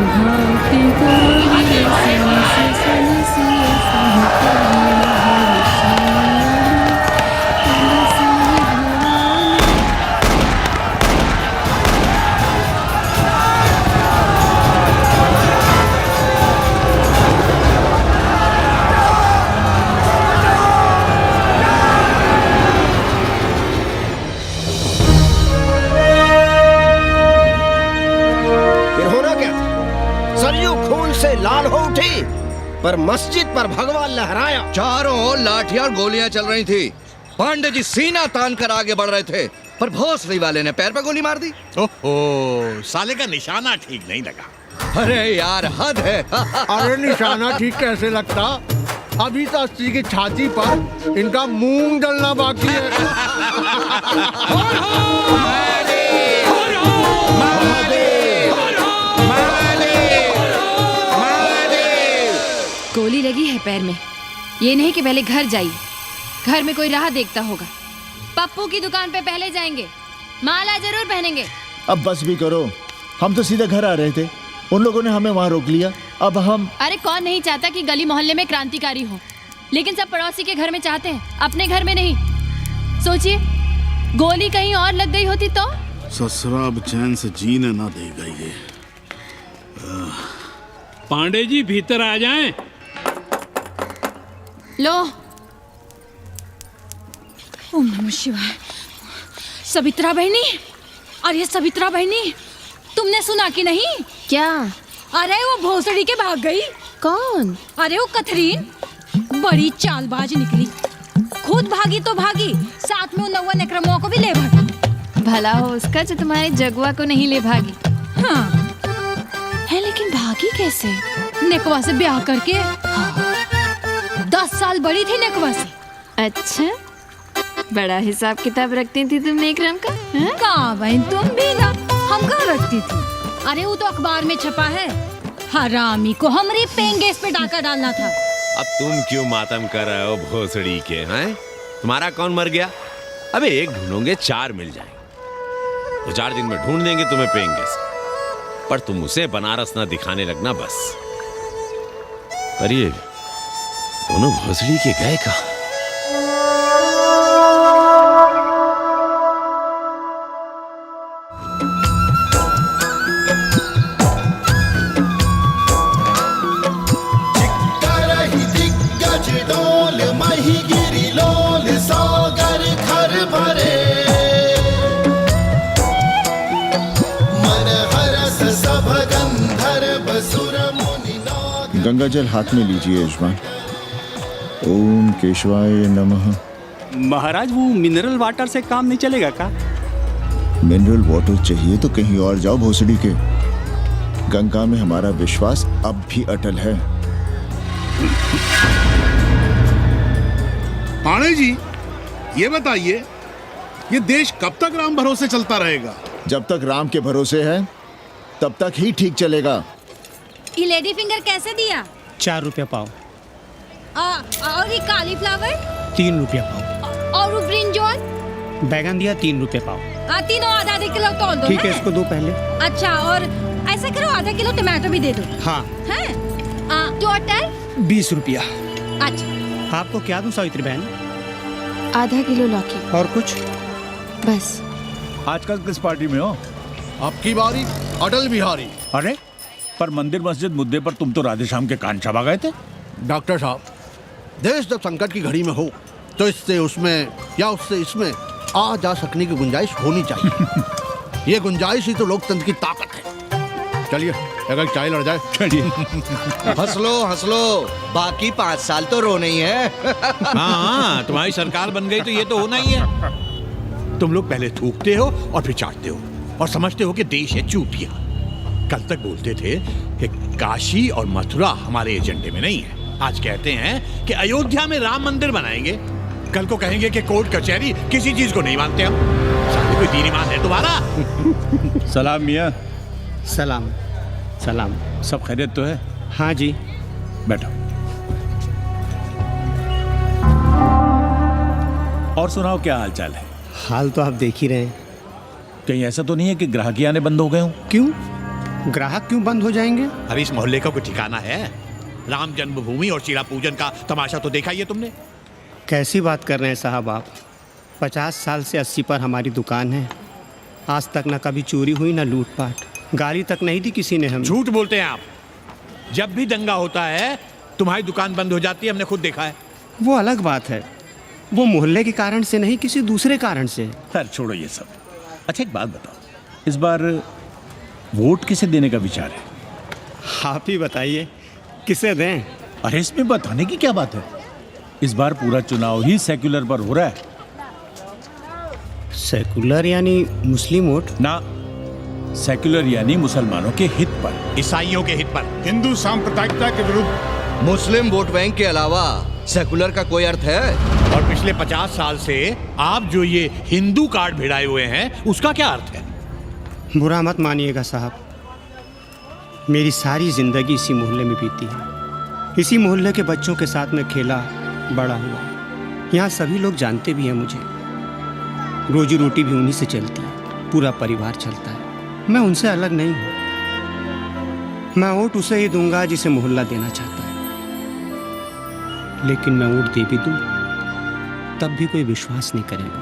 भाति गौरी संस सनसिय लाल हो उठी, पर मस्जिद पर भगवा लहराया। चारों ओर लाठियां और गोलियां चल रही थी। पांडे जी सीना तान कर आगे बढ़ रहे थे, पर भोसड़ी वाले ने पैर पे गोली मार दी। ओहो, साले का निशाना ठीक नहीं लगा। अरे यार हद है। अरे निशाना ठीक कैसे लगता? अभी तो 80 की छाती पर इनका मूंग डलना बाकी है। गोली लगी है पैर में, ये नहीं कि पहले घर जाइए, घर में कोई राह देखता होगा। पप्पू की दुकान पे पहले जाएंगे, माला जरूर पहनेंगे। अब बस भी करो, हम तो सीधे घर आ रहे थे, उन लोगों ने हमें वहाँ रोक लिया। अब हम अरे कौन नहीं चाहता कि गली मोहल्ले में क्रांतिकारी हो, लेकिन सब पड़ोसी के घर में चाहते हैं, अपने घर में नहीं। सोचिए, गोली कहीं और लग गई होती तो? ससुरा अब चैन से जीने ना देगा ये। पांडे जी भीतर आ जाएं। लो। ओम नमः शिवाय। सवित्रा बहनी, अरे सवित्रा बहनी, तुमने सुना कि नहीं? क्या? अरे वो भोसड़ी के भाग गई। कौन? अरे वो कथरीन बड़ी चालबाज निकली, खुद भागी तो भागी, साथ में उन नौवा नकरमों को भी ले भागी। भला हो उसका जो तुम्हारे जगुआ को नहीं ले भागी। हाँ है, लेकिन भागी कैसे? नेकवा से ब्याह करके। हाँ। 10 साल बड़ी थी नेकवा से। अच्छा, बड़ा हिसाब किताब रखती थी तुम नेकरम का? कहाँ बहन, तुम भी ना, हम कहाँ रखती थी। अरे वो तो अखबार में छपा है, हरामी को हमरी पेंगेस पे डाका डालना था। अब तुम क्यों मातम कर रहे हो भोसड़ी के? हैं, तुम्हारा कौन मर गया? अबे एक ढूंढोगे 4 मिल जाएंगे। 2-4 दिन में ढूंढ देंगे तुम्हें पेंगेस, पर तुम उसे बनारस ना दिखाने लगना बस। पर ये दोनों भोसड़ी के गए कहाँ? गंगा जल हाथ में लीजिए यजमान। ओम केशवाय नमः। महाराज वो मिनरल वाटर से काम नहीं चलेगा का? मिनरल वाटर चाहिए तो कहीं और जाओ भोसड़ी के। गंगा में हमारा विश्वास अब भी अटल है। पाणे जी, ये बताइए, ये देश कब तक राम भरोसे चलता रहेगा? जब तक राम के भरोसे है तब तक ही ठीक चलेगा। ये लेडी फिंगर कैसे दिया? 4 रुपया पाव। और ये कालीफ्लावर? 3 रुपया पाव। और वो ब्रिंजॉल? बैगन दिया 3 रुपये पाव। तीनों आधा किलो तोल दो। ठीक है, इसको दो पहले। अच्छा, और ऐसा करो आधा किलो टमाटो भी दे दो। हाँ। हैं? टोटल 20 रुपया। अच्छा, आपको क्या दूं सावित्री बहन? आधा किलो लौकी। और कुछ? बस। आजकल किस पार्टी में हो? आपकी बारी, अटल बिहारी। अरे पर मंदिर मस्जिद मुद्दे पर तुम तो राधे श्याम के कान चबा गए थे। डॉक्टर साहब, देश जब संकट की घड़ी में हो तो इससे उसमें या उससे इसमें आ जा सकने की गुंजाइश होनी चाहिए। ये गुंजाइश ही तो लोकतंत्र की ताकत है। चलिए अगर चाय लड़ जाए। चलिए। हंस लो, बाकी 5 साल तो रोना ही है। हाँ, तुम्हारी सरकार बन गई तो ये तो होना ही है। तुम लोग पहले थूकते हो और फिर चाटते हो और समझते हो कि देश है चूतिया। कल तक बोलते थे कि काशी और मथुरा हमारे एजेंडे में नहीं है, आज कहते हैं कि अयोध्या में राम मंदिर बनाएंगे, कल को कहेंगे कि कोर्ट कचहरी किसी चीज को नहीं मानते हम। साले कोई दीन ईमान है तुम्हारा? सलाम मियाँ। सलाम। सलाम। सब खैरियत तो है? हाँ जी। बैठो। और सुनाओ, क्या हाल चाल है? हाल तो आप देख ही रहे हैं। कहीं ऐसा तो नहीं है कि ग्राहकी आने बंद हो गए हो? क्यों? ग्राहक क्यों बंद हो जाएंगे? अरे इस मोहल्ले का कोई ठिकाना है? राम जन्मभूमि और शीला पूजन का तमाशा तो देखा ही है तुमने। कैसी बात कर रहे हैं साहब आप? 50 साल से 80 पर हमारी दुकान है, आज तक ना कभी चोरी हुई ना लूटपाट, गाली तक नहीं दी किसी ने हमें। झूठ बोलते हैं आप। जब भी दंगा होता है तुम्हारी दुकान बंद हो जाती है, हमने खुद देखा है। वो अलग बात है, वो मोहल्ले के कारण से नहीं, किसी दूसरे कारण से। खैर छोड़ो ये सब। अच्छा एक बात बताओ, इस बार वोट किसे देने का विचार है? आप ही बताइए, किसे दें? अरे इसमें बताने की क्या बात है, इस बार पूरा चुनाव ही सेक्युलर पर हो रहा है। सेक्युलर यानी मुस्लिम वोट? ना, सेक्युलर यानी मुसलमानों के हित पर, ईसाइयों के हित पर, हिंदू सांप्रदायिकता के विरुद्ध। मुस्लिम वोट बैंक के अलावा सेकुलर का कोई अर्थ है? और पिछले 50 साल से आप जो ये हिंदू कार्ड भिड़ाए हुए हैं उसका क्या अर्थ है? बुरा मत मानिएगा साहब, मेरी सारी जिंदगी इसी मोहल्ले में बीती है। इसी मोहल्ले के बच्चों के साथ में खेला बड़ा हुआ। यहाँ सभी लोग जानते भी हैं मुझे, रोजी रोटी भी उन्हीं से चलती है, पूरा परिवार चलता है। मैं उनसे अलग नहीं हूँ। मैं वोट उसे ही दूंगा जिसे मोहल्ला देना चाहता है, लेकिन मैं वोट दे भी दूँ तब भी कोई विश्वास नहीं करेगा।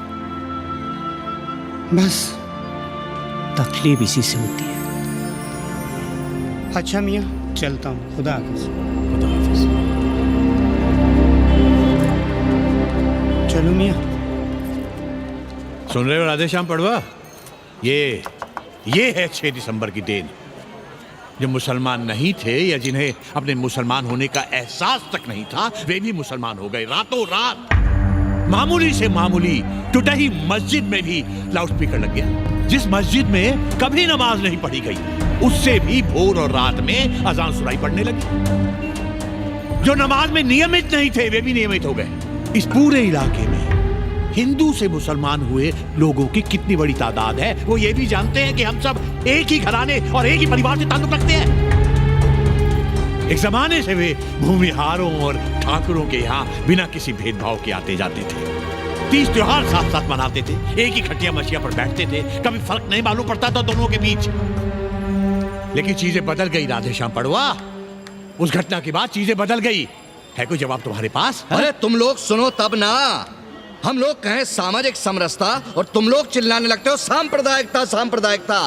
बस तकलीफ इसी से होती है। अच्छा मियाँ, चलता हूँ। खुदा हाफिज। खुदा हाफिज। चलो मियाँ। सुन रहे हो राधेश्याम पड़वा, ये है 6 दिसंबर की देन। जो मुसलमान नहीं थे या जिन्हें अपने मुसलमान होने का एहसास तक नहीं था, वे भी मुसलमान हो गए रातों रात। मामूली से मामूली टूटी मस्जिद में भी लाउडस्पीकर लग गया। जिस मस्जिद में कभी नमाज नहीं पढ़ी गई, उससे भी भोर और रात में अजान सुनाई पड़ने लगी। जो नमाज में नियमित नहीं थे, वे भी नियमित हो गए। इस पूरे इलाके में हिंदू से मुसलमान हुए लोगों की कितनी बड़ी तादाद है, वो ये भी जानते हैं कि हम सब एक ही घराने और एक ही परिवार से ताल्लुक रखते हैं। एक जमाने से वे भूमिहारों और ठाकुरों के यहाँ बिना किसी भेदभाव के आते जाते थे। 30 त्योहार साथ साथ मनाते थे, एक ही खटिया मछिया पर बैठते थे, कभी फर्क नहीं मालूम पड़ता था दोनों के बीच। लेकिन चीजें बदल गई राधेश्याम पड़वा। उस घटना के बाद चीजें बदल गई। है कोई जवाब तुम्हारे पास? अरे तुम लोग सुनो तब ना। हम लोग कहें सामाजिक समरसता और तुम लोग चिल्लाने लगते हो सांप्रदायिकता सांप्रदायिकता।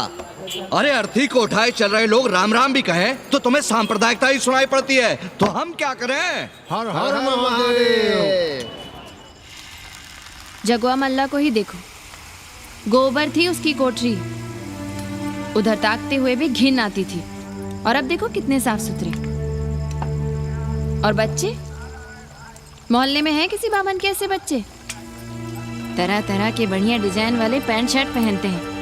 अरे अर्थी को उठाए चल रहे लोग राम राम भी कहें तो तुम्हें सांप्रदायिकता ही सुनाई पड़ती है। तो हम क्या करें? हर हर महादेव। जगुआ मल्ला को ही देखो, गोबर थी उसकी कोठरी, उधर ताकते हुए भी घिन आती थी, और अब देखो कितने साफ सुथरे। और बच्चे, मोहल्ले में हैं किसी बामन के ऐसे बच्चे? तरह तरह के बढ़िया डिजाइन वाले पैंट शर्ट पहनते हैं।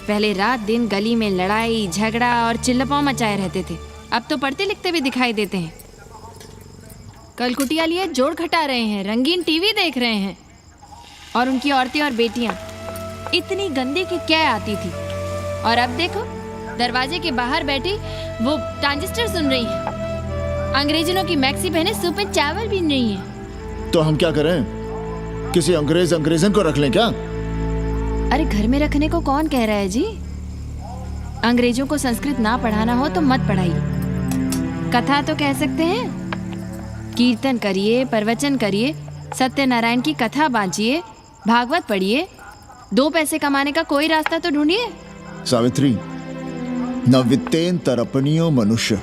पहले रात दिन गली में लड़ाई झगड़ा और चिल्लपाव मचाए रहते थे, अब तो पढ़ते लिखते भी दिखाई देते हैं। कल कुटिया लिए जोड़ खटा रहे हैं, रंगीन टीवी देख रहे हैं, और उनकी औरतें और बेटियां इतनी गंदी कि क्या आती थी। और अब देखो दरवाजे के बाहर बैठी वो ट्रांजिस्टर सुन रही है, अंग्रेजनों की मैक्सी पहने सूप में चावल भी नहीं है। तो हम क्या करें? किसी अंग्रेजन को रख लें क्या? अरे घर में रखने को कौन कह रहा है जी? अंग्रेजों को संस्कृत ना पढ़ाना हो तो मत पढ़ाइए। कथा तो कह सकते हैं, कीर्तन करिए, प्रवचन करिए, सत्यनारायण की कथा बांचिए, भागवत पढ़िए, 2 पैसे कमाने का कोई रास्ता तो ढूंढिए। सावित्री, न वित्तेन तरपनियो मनुष्य।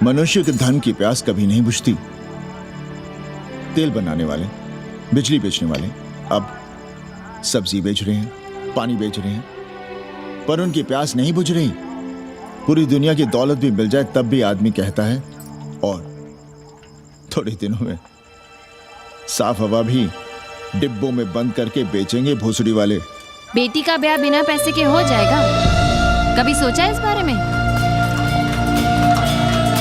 मनुष्य के धन की प्यास कभी नहीं बुझती। तेल बनाने वाले, बिजली बेचने वाले अब सब्जी बेच रहे हैं, पानी बेच रहे हैं, पर उनकी प्यास नहीं बुझ रही। पूरी दुनिया की दौलत भी मिल जाए तब भी आदमी कहता है और थोड़े दिनों में साफ हवा भी डिब्बों में बंद करके बेचेंगे भोसड़ी वाले। बेटी का ब्याह बिना पैसे के हो जाएगा? कभी सोचा है इस बारे में?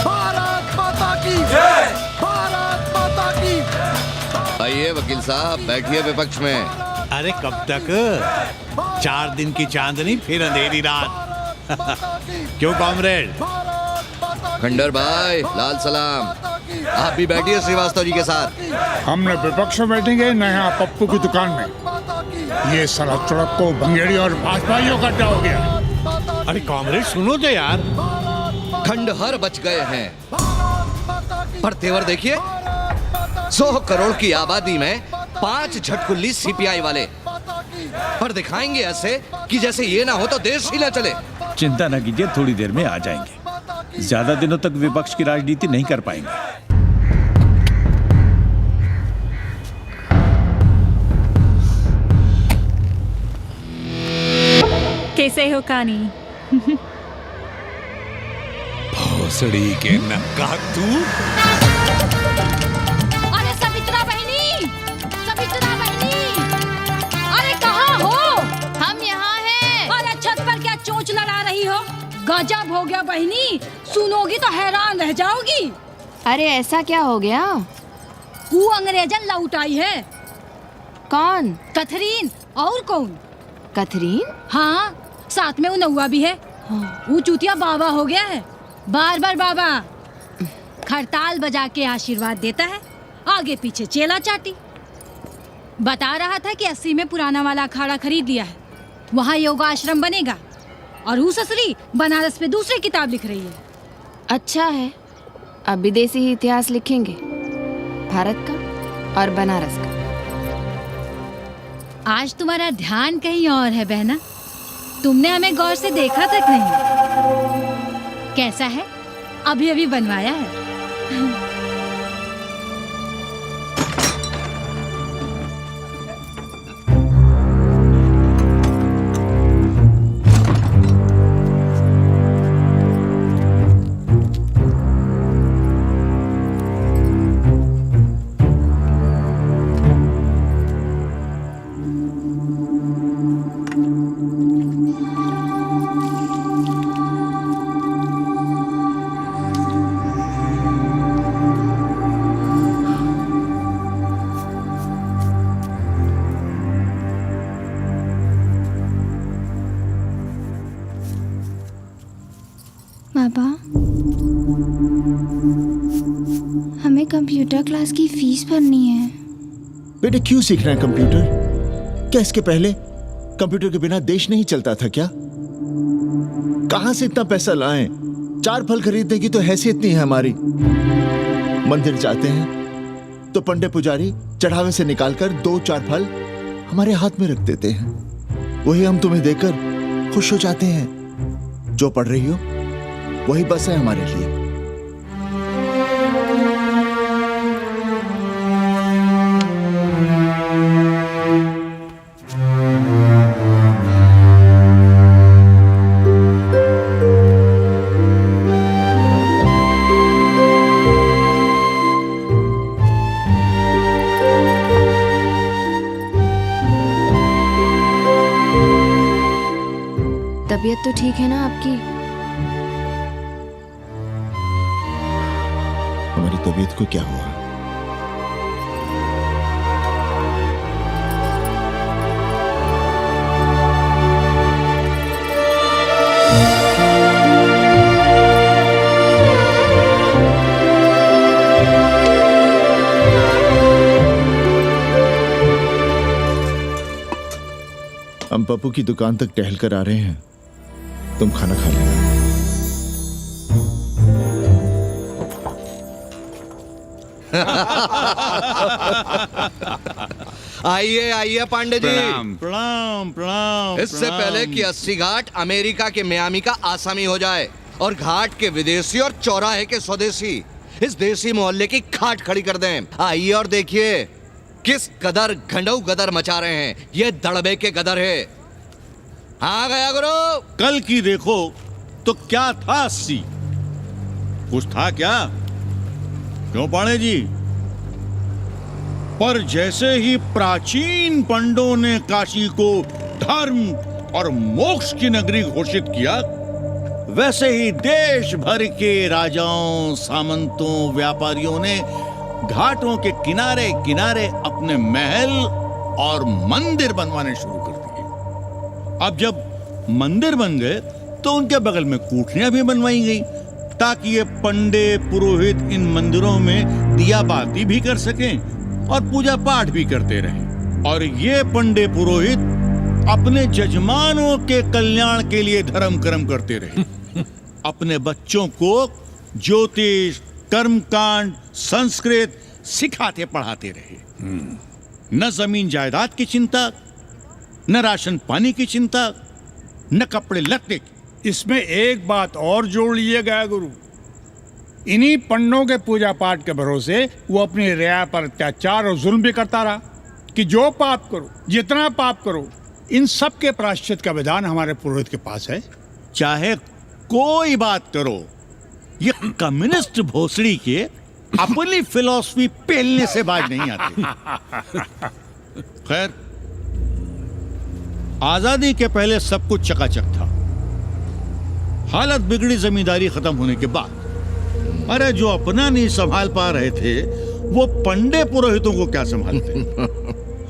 भारत माता की जय! भारत माता की। आइए वकील साहब, बैठिए विपक्ष में। अरे कब तक? 4 दिन की चांदनी फिर अंधेरी रात। क्यों कॉमरेड? खंडर भाई, लाल सलाम। आप भी बैठिए श्रीवास्तव जी के साथ। हमने विपक्ष में बैठेंगे न यहाँ पप्पू की दुकान में। ये सड़क चड़क को भंगेड़ी और भाजपाइयों का अड्डा हो गया। अरे कॉमरेड सुनो तो यार। खंडहर बच गए हैं, पर तेवर देखिए, 100 करोड़ की आबादी में 5 झटकुल्ली सीपीआई वाले, पर दिखाएंगे ऐसे कि जैसे ये ना हो तो देश ही ना चले। चिंता न कीजिए, थोड़ी देर में आ जाएंगे। ज्यादा दिनों तक विपक्ष की राजनीति नहीं कर पाएंगे। कैसे हो कानी? भोसड़ी के नक्का तू। अरे सवित्रा बहनी, सवित्रा बहनी, अरे कहाँ हो? हम यहाँ हैं। अरे छत पर क्या चोंच लड़ा रही हो? गजब हो गया बहनी, सुनोगी तो हैरान रह जाओगी। अरे ऐसा क्या हो गया? वो अंग्रेजन लौट आई है। कौन? कथरीन। और कौन? कथरीन? हाँ, साथ में वो नौवा भी है। वो चूतिया बाबा हो गया है, बार बार बाबा। खड़ताल बजा के आशीर्वाद देता है, आगे पीछे चेला चाटी। बता रहा था कि 80 में पुराना वाला अखाड़ा खरीद लिया है, वहाँ योगा आश्रम बनेगा। और वो ससुरी बनारस में दूसरी किताब लिख रही है। अच्छा है, अब विदेशी ही इतिहास लिखेंगे, भारत का और बनारस का। आज तुम्हारा ध्यान कहीं और है बहना, तुमने हमें गौर से देखा तक नहीं। कैसा है? अभी अभी बनवाया है। पापा, हमें कंप्यूटर क्लास की फीस भरनी है। बेटे क्यों सीखना है कंप्यूटर? क्या इसके पहले कंप्यूटर के बिना देश नहीं चलता था क्या? कहां से इतना पैसा लाएं? 4 फल खरीदने की तो हैसियत नहीं है हमारी। मंदिर जाते हैं तो पंडे पुजारी चढ़ावे से निकालकर 2-4 फल हमारे हाथ में रख देते हैं। वही हम तुम्हें देकर खुश हो जाते हैं। जो पढ़ रही हो वही बस है हमारे लिए। तबीयत तो ठीक है ना आपकी? हमारी तबीयत को क्या हुआ? हम पप्पू की दुकान तक टहल कर आ रहे हैं, तुम खाना खा लेना। आइए आइए पांडे जी। प्रणाम प्रणाम प्रणाम। इससे पहले कि 80 घाट अमेरिका के मियामी का आसामी हो जाए और घाट के विदेशी और चौराहे के स्वदेशी इस देसी मोहल्ले की खाट खड़ी कर दें, आइए और देखिए किस कदर गंडऊ गदर मचा रहे हैं। ये दड़बे के गदर है। हाँ गया गुरु। कल की देखो तो क्या था 80? कुछ था क्या? क्यों पांडे जी? पर जैसे ही प्राचीन पंडों ने काशी को धर्म और मोक्ष की नगरी घोषित किया, वैसे ही देश भर के राजाओं, सामंतों, व्यापारियों ने घाटों के किनारे किनारे अपने महल और मंदिर बनवाने शुरू कर दिए। अब जब मंदिर बन गए तो उनके बगल में कोठरियां भी बनवाई गई ताकि ये पंडे पुरोहित इन मंदिरों में दिया बाती भी कर सकें और पूजा पाठ भी करते रहें। और ये पंडे पुरोहित अपने जजमानों के कल्याण के लिए धर्म कर्म करते रहे। अपने बच्चों को ज्योतिष, कर्मकांड, संस्कृत सिखाते पढ़ाते रहे। न जमीन जायदाद की चिंता, न राशन पानी की चिंता, न कपड़े लत्ते की। इसमें एक बात और जोड़ लिए गया गुरु, इन्हीं पंडों के पूजा पाठ के भरोसे वो अपनी रिया पर अत्याचार और जुल्म भी करता रहा कि जो पाप करो, जितना पाप करो, इन सब के प्रायश्चित का विधान हमारे पुरोहित के पास है। चाहे कोई बात करो, ये कम्युनिस्ट भोसड़ी के अपनी फिलॉसफी पेलने से बाज नहीं आती। खैर, आजादी के पहले सब कुछ चकाचक था। हालत बिगड़ी जमींदारी खत्म होने के बाद। अरे जो अपना नहीं संभाल पा रहे थे वो पंडे पुरोहितों को क्या संभालते।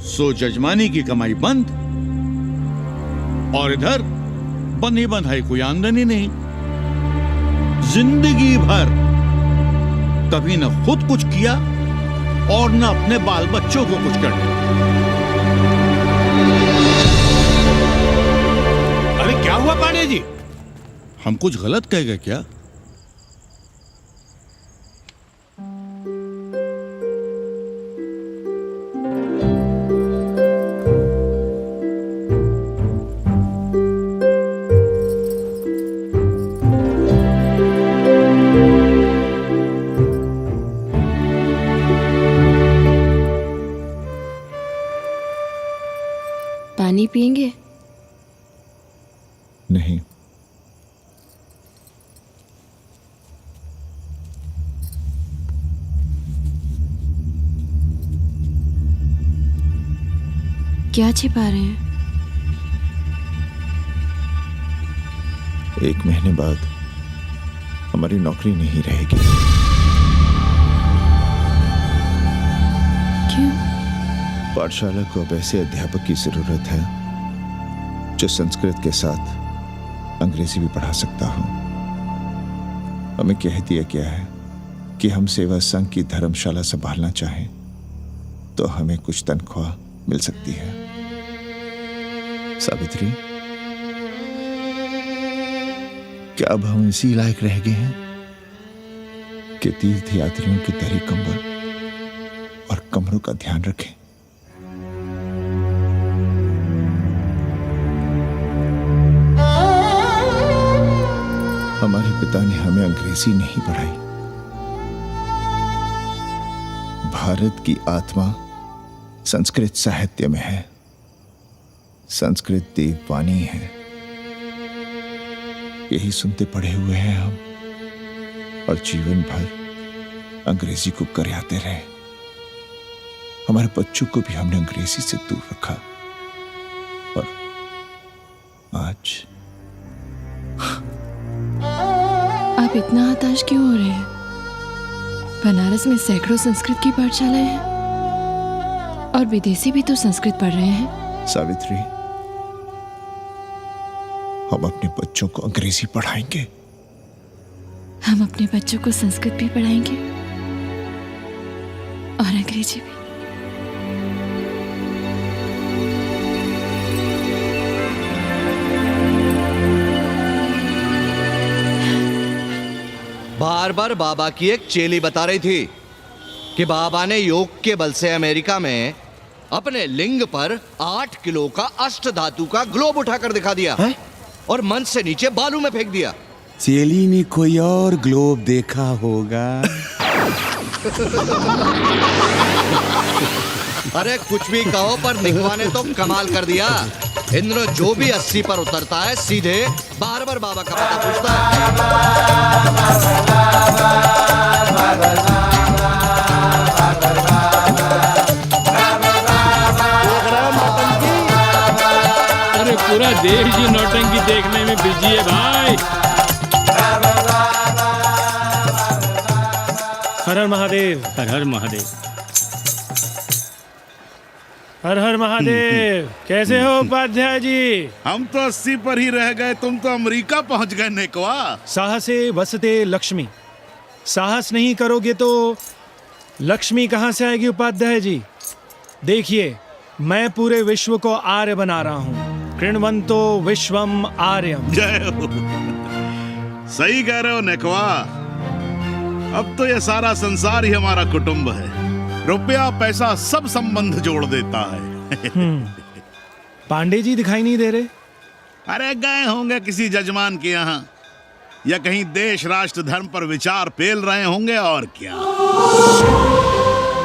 सो जजमानी की कमाई बंद और इधर बंधी बंधाई कोई आमदनी नहीं। जिंदगी भर कभी न खुद कुछ किया और न अपने बाल बच्चों को कुछ करना। अरे क्या हुआ पांडे जी? हम कुछ गलत कह गए क्या? पानी पिएंगे? नहीं। क्या छिपा रहे हैं? 1 महीने बाद हमारी नौकरी नहीं रहेगी। क्यों? पाठशाला को अब ऐसे अध्यापक की जरूरत है जो संस्कृत के साथ अंग्रेजी भी पढ़ा सकता हो। हमें कह दिया गया है कि हम सेवा संघ की धर्मशाला संभालना चाहें तो हमें कुछ तनख्वाह मिल सकती है। सावित्री, क्या अब हम इसी लायक रह गए हैं कि तीर्थ यात्रियों की दरी कंबल और कमरों का ध्यान रखें? हमारे पिता ने हमें अंग्रेजी नहीं पढ़ाई। भारत की आत्मा संस्कृत साहित्य में है, संस्कृत देववाणी है। यही सुनते पढ़े हुए हैं हम, और जीवन भर अंग्रेजी को करियाते रहे। हमारे बच्चों को भी हमने अंग्रेजी से दूर रखा, और आज आप इतना हताश क्यों हो रहे हैं? बनारस में सैकड़ों संस्कृत की पाठशालाएं हैं और विदेशी भी तो संस्कृत पढ़ रहे हैं। सावित्री, हम अपने बच्चों को अंग्रेजी पढ़ाएंगे। हम अपने बच्चों को संस्कृत भी पढ़ाएंगे और अंग्रेजी भी। बार बार बाबा की एक चेली बता रही थी कि बाबा ने योग के बल से अमेरिका में अपने लिंग पर 8 किलो का अष्ट धातु का ग्लोब उठाकर दिखा दिया है? और मंच से नीचे बालू में फेंक दिया। चेली ने कोई और ग्लोब देखा होगा। अरे कुछ भी कहो, पर निकवा ने तो कमाल कर दिया। इंद्र जो भी 80 पर उतरता है सीधे बार बार बाबा का पता पूछता अरे पूरा देश ही नौटंकी देखने में बिजी है भाई। हर हर महादेव। हर हर महादेव। हर हर महादेव। कैसे हो उपाध्याय जी? हम तो 80 पर ही रह गए, तुम तो अमेरिका पहुंच गए नेकवा। साहसे वसते लक्ष्मी। साहस नहीं करोगे तो लक्ष्मी कहां से आएगी उपाध्याय जी? देखिए, मैं पूरे विश्व को आर्य बना रहा हूं। कृण्वन्तो विश्वम आर्यम। जय हो। सही कह रहे हो नेकवा। अब तो ये सारा संसार ही हमारा कुटुंब है। रुपया पैसा सब संबंध जोड़ देता है। पांडे जी दिखाई नहीं दे रहे? अरे गए होंगे किसी जजमान के यहाँ, या कहीं देश राष्ट्र धर्म पर विचार पेल रहे होंगे, और क्या।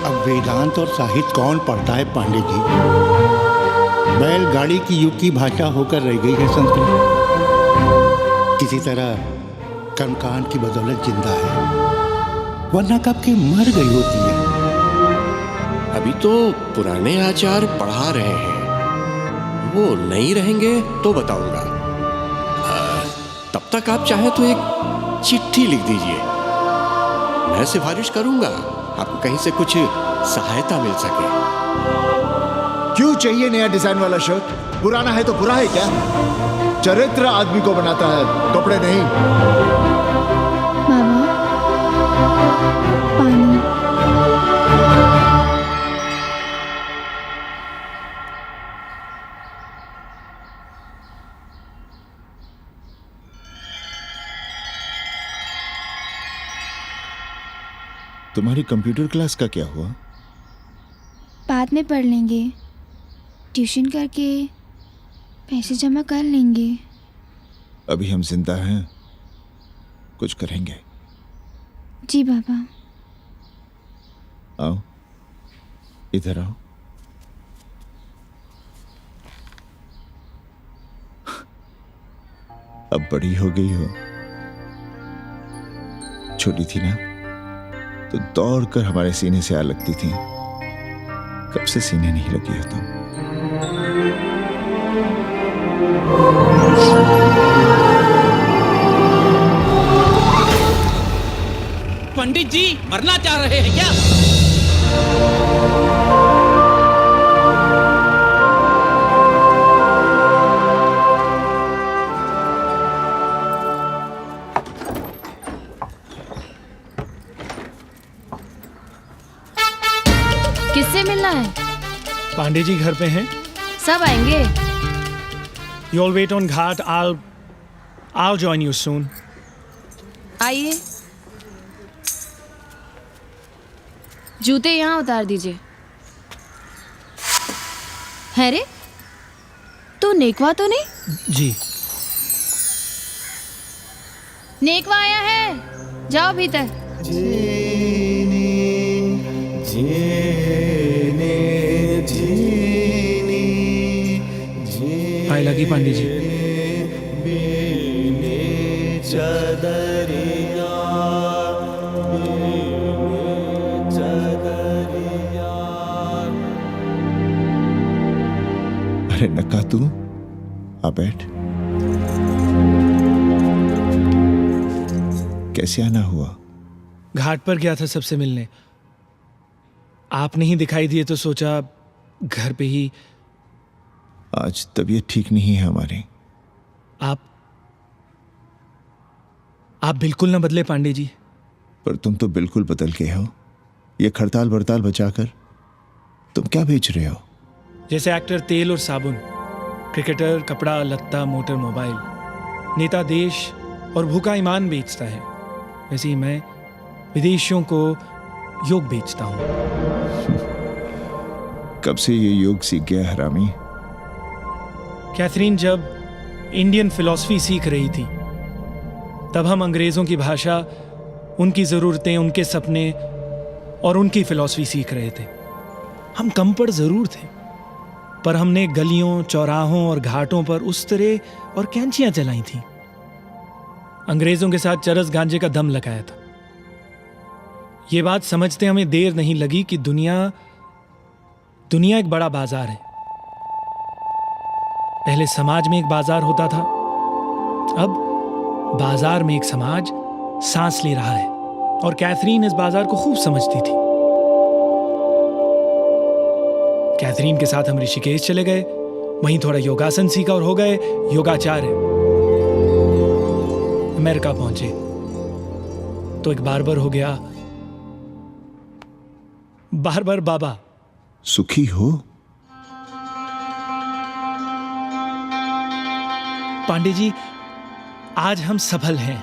अब वेदांत और साहित्य कौन पढ़ता है पांडे जी? बैलगाड़ी की युग की भाषा होकर रह गई है संस्कृत। किसी तरह कर्मकांड की बदौलत जिंदा है, वरना कब की मर गई होती है। अभी तो पुराने आचार पढ़ा रहे हैं, वो नहीं रहेंगे तो बताऊंगा। तब तक आप चाहे तो एक चिट्ठी लिख दीजिए, मैं सिफारिश करूंगा आपको कहीं से कुछ सहायता मिल सके। क्यों चाहिए नया डिजाइन वाला शर्ट? पुराना है तो बुरा है क्या? चरित्र आदमी को बनाता है, कपड़े नहीं। मामा, पानी। तुम्हारी कंप्यूटर क्लास का क्या हुआ? बाद में पढ़ लेंगे, ट्यूशन करके पैसे जमा कर लेंगे। अभी हम जिंदा हैं, कुछ करेंगे। जी बाबा। आओ, इधर आओ। अब बड़ी हो गई हो, छोटी थी ना तो दौड़कर हमारे सीने से आ लगती थी। कब से सीने नहीं लगी हो तुम? पंडित जी मरना चाह रहे हैं क्या? किससे मिलना है? पांडे जी घर पे हैं। सब आएंगे। You all wait on Ghat. I'll join you soon. आइए। जूते यहाँ उतार दीजिए। है रे, तू नेकवा तो नहीं? जी। नेकवा आया है, जाओ भीतर। आए लगी पांडे जी। अरे नक्का तू आ बैठ। कैसे आना हुआ? घाट पर गया था सबसे मिलने। आप नहीं दिखाई दिए तो सोचा घर पे ही। आज तबीयत ठीक नहीं है हमारी। आप बिल्कुल ना बदले पांडे जी। पर तुम तो बिल्कुल बदल के हो। ये खड़ताल बड़ताल बचाकर तुम क्या बेच रहे हो? जैसे एक्टर तेल और साबुन, क्रिकेटर कपड़ा लत्ता मोटर मोबाइल, नेता देश और भूखा ईमान बेचता है, वैसे ही मैं विदेशियों को योग बेचता हूं। कब से ये योग सीख गया हरामी? कैथरीन जब इंडियन फिलॉसफी सीख रही थी तब हम अंग्रेजों की भाषा, उनकी ज़रूरतें, उनके सपने और उनकी फिलॉसफी सीख रहे थे। हम कम पढ़ जरूर थे, पर हमने गलियों, चौराहों और घाटों पर उस्तरे और कैंचियां चलाई थीं। अंग्रेजों के साथ चरस गांजे का दम लगाया था। ये बात समझते हमें देर नहीं लगी कि दुनिया एक बड़ा बाजार है। पहले समाज में एक बाजार होता था, अब बाजार में एक समाज सांस ले रहा है। और कैथरीन इस बाजार को खूब समझती थी। कैथरीन के साथ हम ऋषिकेश चले गए, वहीं थोड़ा योगासन सीखा और हो गए योगाचार्य। अमेरिका पहुंचे तो एक बार्बर हो गया, बार्बर बाबा। सुखी हो? पांडे जी, आज हम सफल हैं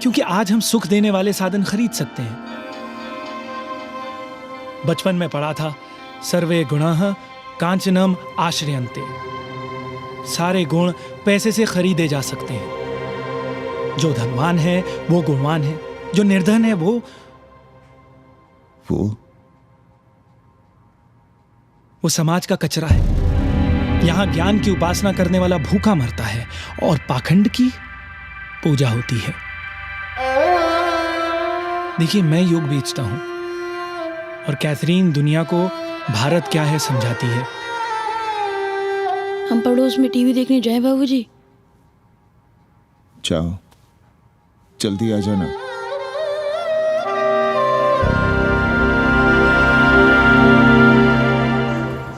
क्योंकि आज हम सुख देने वाले साधन खरीद सकते हैं। बचपन में पढ़ा था, सर्वे गुणाः कांचनम आश्रयन्ते। सारे गुण पैसे से खरीदे जा सकते हैं। जो धनवान है वो गुणवान है, जो निर्धन है वो समाज का कचरा है। यहां ज्ञान की उपासना करने वाला भूखा मरता है और पाखंड की पूजा होती है। देखिए, मैं योग बेचता हूं और कैथरीन दुनिया को भारत क्या है समझाती है। हम पड़ोस में टीवी देखने जाएं बाबूजी? जाओ, जल्दी आ जाना।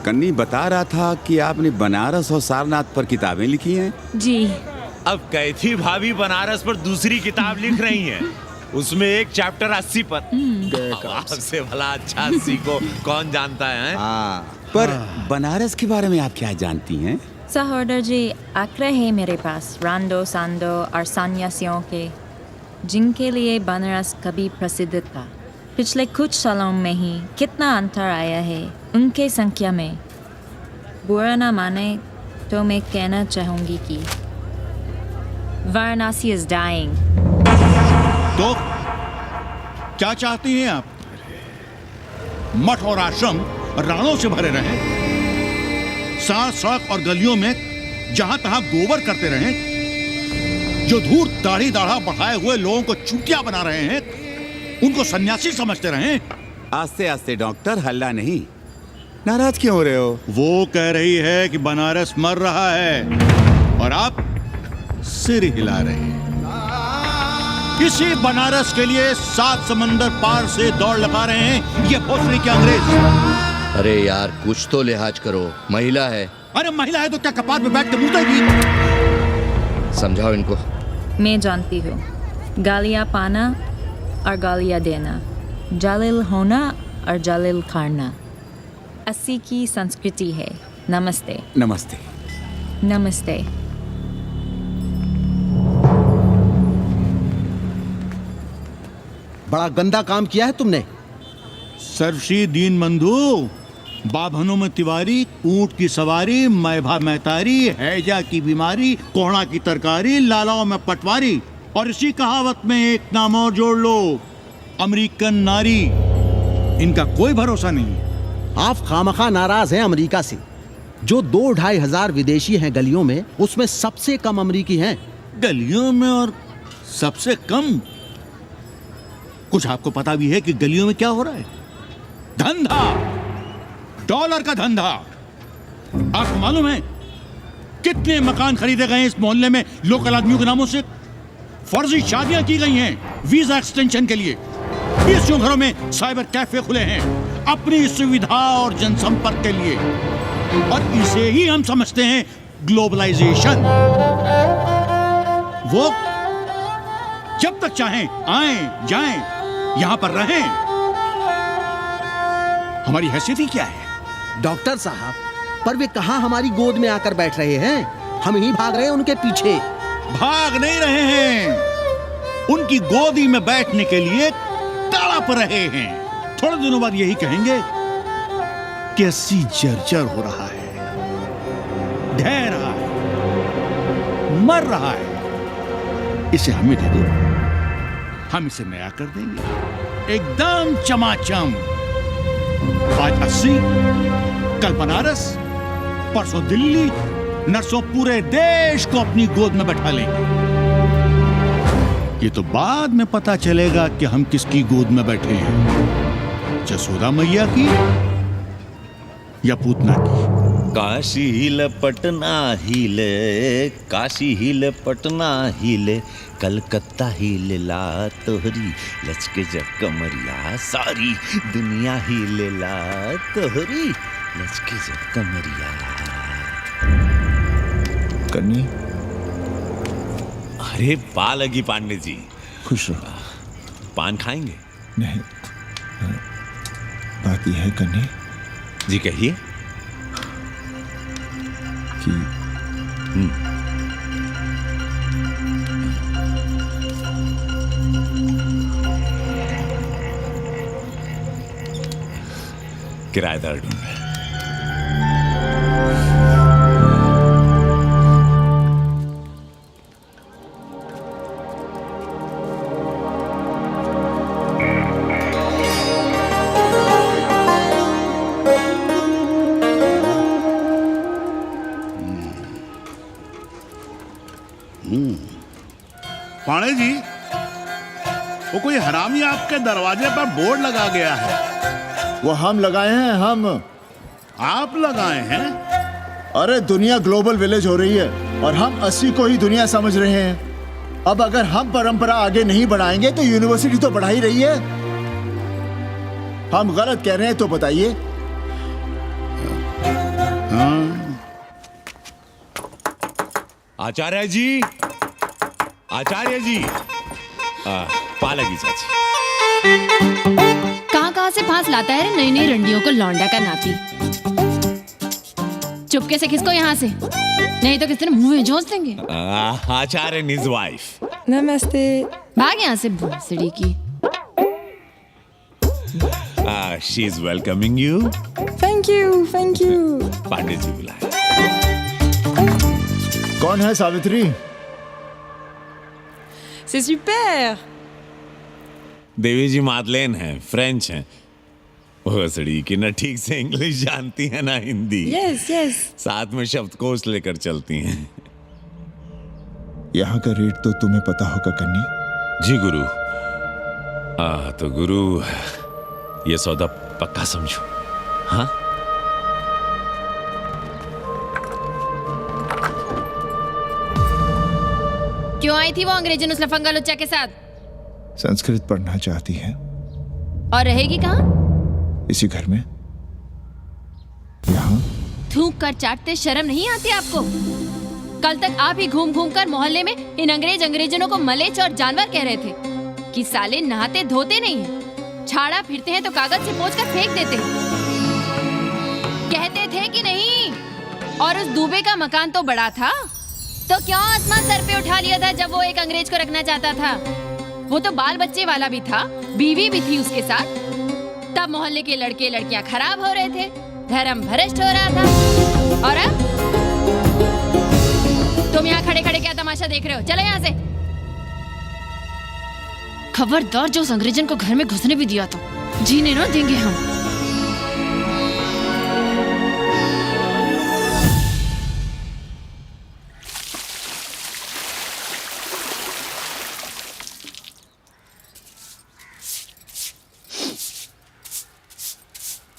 कन्नी बता रहा था कि आपने बनारस और सारनाथ पर किताबें लिखी हैं। जी। अब कैथी भाभी बनारस पर दूसरी किताब लिख रही हैं। उसमें एक चैप्टर 80 पर। आपसे भला अच्छा 80 को कौन जानता है? पर बनारस के बारे में आप क्या जानती हैं? सहोदर जी, आंकड़े हैं मेरे पास रांडो सांडो और सन्यासियों के, जिनके लिए बनारस कभी प्रसिद्ध था। पिछले कुछ सालों में ही कितना अंतर आया है उनके संख्या में। बुरा ना माने तो मैं कहना चाहूंगी कि वाराणसी इज डाइंग। तो क्या चाहती हैं आप? मठ और आश्रम राणों से भरे रहें, सड़क सड़क और गलियों में जहां तहां गोबर करते रहें, जो धूर्त दाढ़ी दाढ़ा बढ़ाए हुए लोगों को चूतिया बना रहे हैं उनको सन्यासी समझते रहें। आस्ते आस्ते डॉक्टर, हल्ला नहीं। नाराज क्यों हो रहे हो? वो कह रही है कि बनारस मर रहा है और आप सिर हिला रहे हैं। इसी बनारस के लिए 7 समंदर पार से दौड़ लगा रहे हैं ये भोसड़ी के अंग्रेज। अरे यार, कुछ तो लिहाज करो, महिला है। अरे महिला है तो क्या कपाट पे बैठ के मुतेगी? समझाओ इनको। मैं जानती हूँ, गालियाँ पाना और गालियाँ देना, जालिल होना और जलिल खाना 80 की संस्कृति है। नमस्ते। नमस्ते। नमस्ते। बड़ा गंदा काम किया है तुमने। सर्वश्री दीन बंधु, बाभनों में तिवारी, ऊंट की सवारी, मैभा मैतारी, हैजा की बीमारी, कोहड़ा की तरकारी, लालाओं में पटवारी, और इसी कहावत में एक नाम और जोड़ लो, अमेरिकन नारी। इनका कोई भरोसा नहीं। आप खामखा नाराज हैं अमेरिका से। जो 2-2.5 हजार विदेशी हैं गलियों में, उसमें सबसे कम अमेरिकी हैं। गलियों में और सबसे कम? कुछ आपको पता भी है कि गलियों में क्या हो रहा है? धंधा, डॉलर का धंधा। आपको मालूम है कितने मकान खरीदे गए इस मोहल्ले में लोकल आदमियों के नामों से? फर्जी शादियां की गई हैं वीजा एक्सटेंशन के लिए। 20 घरों में साइबर कैफे खुले हैं अपनी सुविधा और जनसंपर्क के लिए, और इसे ही हम समझते हैं ग्लोबलाइजेशन। वो जब तक चाहें आएं जाएं, यहां पर रहें। हमारी हैसियत ही क्या है? डॉक्टर साहब, पर वे कहां हमारी गोद में आकर बैठ रहे हैं? हम ही भाग रहे हैं उनके पीछे। भाग नहीं रहे हैं, उनकी गोदी में बैठने के लिए तड़प रहे हैं। थोड़े दिनों बाद यही कहेंगे कि अस्सी जर्जर हो रहा है, ढह रहा है, मर रहा है, इसे हमें दे दो, हम इसे नया कर देंगे एकदम चमाचम। आज 80, कल बनारस, परसों दिल्ली, नर्सों पूरे देश को अपनी गोद में बैठा लेंगे। ये तो बाद में पता चलेगा कि हम किसकी गोद में बैठे हैं, जसोदा मैया की या पूतना की। काशी हिले पटना हिले, काशी हिले पटना हिले, कलकत्ता हिले ला तोहरी लचके जब कमरिया, सारी दुनिया हिले ला तोहरी लचके जब कमरिया। कन्नी, अरे पा लगी पांडे जी। खुश रहो। पान खाएंगे? नहीं, बात यह है कन्नी जी, कहिए। कि किराएदार ढूंढे। पाणे जी, वो कोई हरामी आपके दरवाजे पर बोर्ड लगा गया है। वो हम लगाए हैं। हम? आप लगाए हैं? अरे दुनिया ग्लोबल विलेज हो रही है और हम 80 को ही दुनिया समझ रहे हैं। अब अगर हम परंपरा आगे नहीं बढ़ाएंगे तो यूनिवर्सिटी तो बढ़ा ही रही है। हम गलत कह रहे हैं तो बताइए। आचार्य जी, आचार्य जी, पालगी चाची। कहाँ से फांस लाता है रे नई नई रंडियों को लौंडा का नाती। चुपके से खिसको यहाँ से, नहीं तो किसी ने मुंह में जोश देंगे। Acharya and his wife. नमस्ते। भाग यहाँ से भोसड़ी की। She is welcoming you. Thank you, thank you. Pandey ji बुलाए। कौन है सावित्री? C'est super। देवी जी मादलेन हैं, फ्रेंच हैं। भोसड़ी की न ठीक से इंग्लिश जानती है ना हिंदी। Yes yes. साथ में शब्दकोश लेकर चलती हैं। यहाँ का रेट तो तुम्हें पता होगा कन्नी। जी गुरु। तो गुरु, ये सौदा पक्का समझो। हाँ, क्यों आई थी वो अंग्रेजी नुस्ला फंगा लुच्चा के साथ? संस्कृत पढ़ना चाहती है। और रहेगी कहाँ? इसी घर में, यहाँ। थूक कर चाटते शर्म नहीं आती आपको? कल तक आप ही घूम घूम कर मोहल्ले में इन अंग्रेजनों को मलेच और जानवर कह रहे थे कि साले नहाते धोते नहीं हैं। छाड़ा फिरते हैं तो कागज से पोंछ कर फेंक देते हैं। कहते थे कि नहीं। और उस दूबे का मकान तो बड़ा था, तो क्यों आसमान सर पे उठा लिया था जब वो एक अंग्रेज को रखना चाहता था। वो तो बाल बच्चे वाला भी था, बीवी भी थी उसके साथ। तब मोहल्ले के लड़के लड़कियां खराब हो रहे थे, धर्म भ्रष्ट हो रहा था। और अब तुम यहाँ खड़े खड़े क्या तमाशा देख रहे हो? चलो यहाँ से। खबरदार, जो उस अंग्रेजन को घर में घुसने भी दिया तो जीने ना देंगे हम।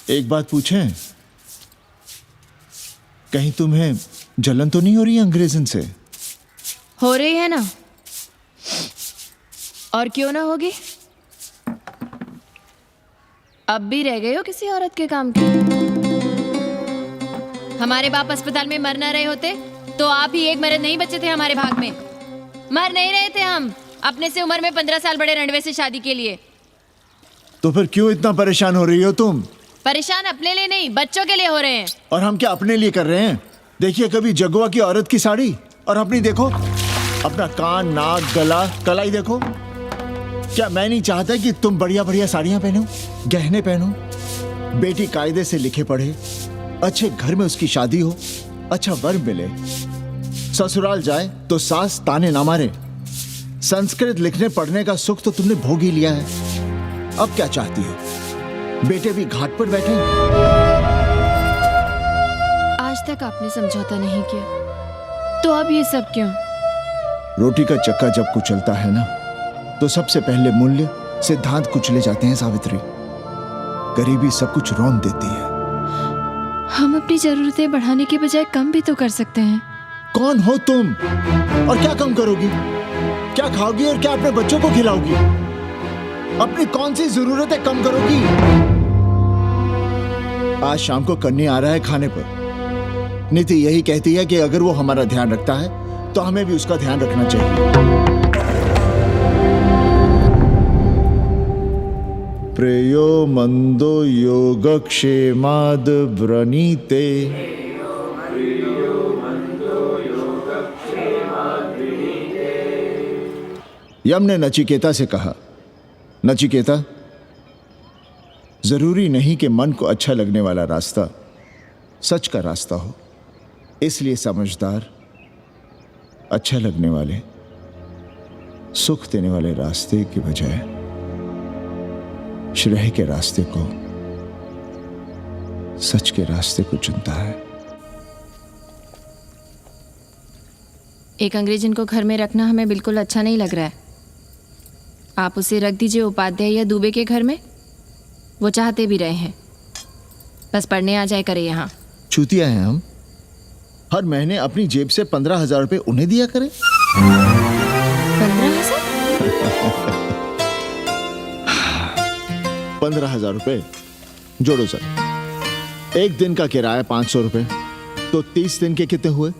एक बात पूछें, कहीं तुम्हें जलन तो नहीं हो रही अंग्रेजन से? हो रही है ना, और क्यों ना होगी। अब भी रह गए हो किसी औरत के काम की। हमारे बाप अस्पताल में मर न रहे होते तो आप ही एक मर्द नहीं बचे थे हमारे भाग में। मर नहीं रहे थे हम अपने से उम्र में 15 साल बड़े रंडवे से शादी के लिए। तो फिर क्यों इतना परेशान हो रही हो तुम? परेशान अपने लिए नहीं, बच्चों के लिए हो रहे हैं। और हम क्या अपने लिए कर रहे हैं? देखिए कभी जगुआ की औरत की साड़ी और अपनी देखो, अपना कान, नाक, गला, कलाई देखो। क्या मैं नहीं चाहता कि तुम बढ़िया बढ़िया साड़ियां पहनो, गहने पहनो, बेटी कायदे से लिखे पढ़े, अच्छे घर में उसकी शादी हो, अच्छा वर मिले, ससुराल जाए तो सास ताने ना मारे। संस्कृत लिखने पढ़ने का सुख तो तुमने भोग ही लिया है, अब क्या चाहती हो? बेटे भी घाट पर बैठे। आज तक आपने समझौता नहीं किया, तो अब ये सब क्यों? रोटी का चक्का जब कुचलता है ना, तो सबसे पहले मूल्य सिद्धांत कुचले जाते हैं सावित्री। गरीबी सब कुछ रौंद देती है। हम अपनी जरूरतें बढ़ाने के बजाय कम भी तो कर सकते हैं। कौन हो तुम और क्या कम करोगी? क्या खाओगी और क्या अपने बच्चों को खिलाओगी? अपनी कौन सी जरूरतें कम करोगी? आज शाम को कन्नी आ रहा है खाने पर। नीति यही कहती है कि अगर वो हमारा ध्यान रखता है तो हमें भी उसका ध्यान रखना चाहिए। प्रेयो मंदो योगक्षेमाद व्रणीते। यम ने नचिकेता से कहा, नचिकेता, जरूरी नहीं कि मन को अच्छा लगने वाला रास्ता सच का रास्ता हो। इसलिए समझदार, अच्छा लगने वाले, सुख देने वाले रास्ते के बजाय श्रेय के रास्ते को, सच के रास्ते को चुनता है। एक अंग्रेजन को घर में रखना हमें बिल्कुल अच्छा नहीं लग रहा है। आप उसे रख दीजिए उपाध्याय या दुबे के घर में, वो चाहते भी रहे हैं, बस पढ़ने आ जाए करे यहाँ। चूतिया हैं हम, हर महीने अपनी जेब से 15,000 रुपए उन्हें दिया करें। 15,000 रुपए जोड़ो सर। एक दिन का किराया 500 रुपए, तो 30 दिन के कितने हुए?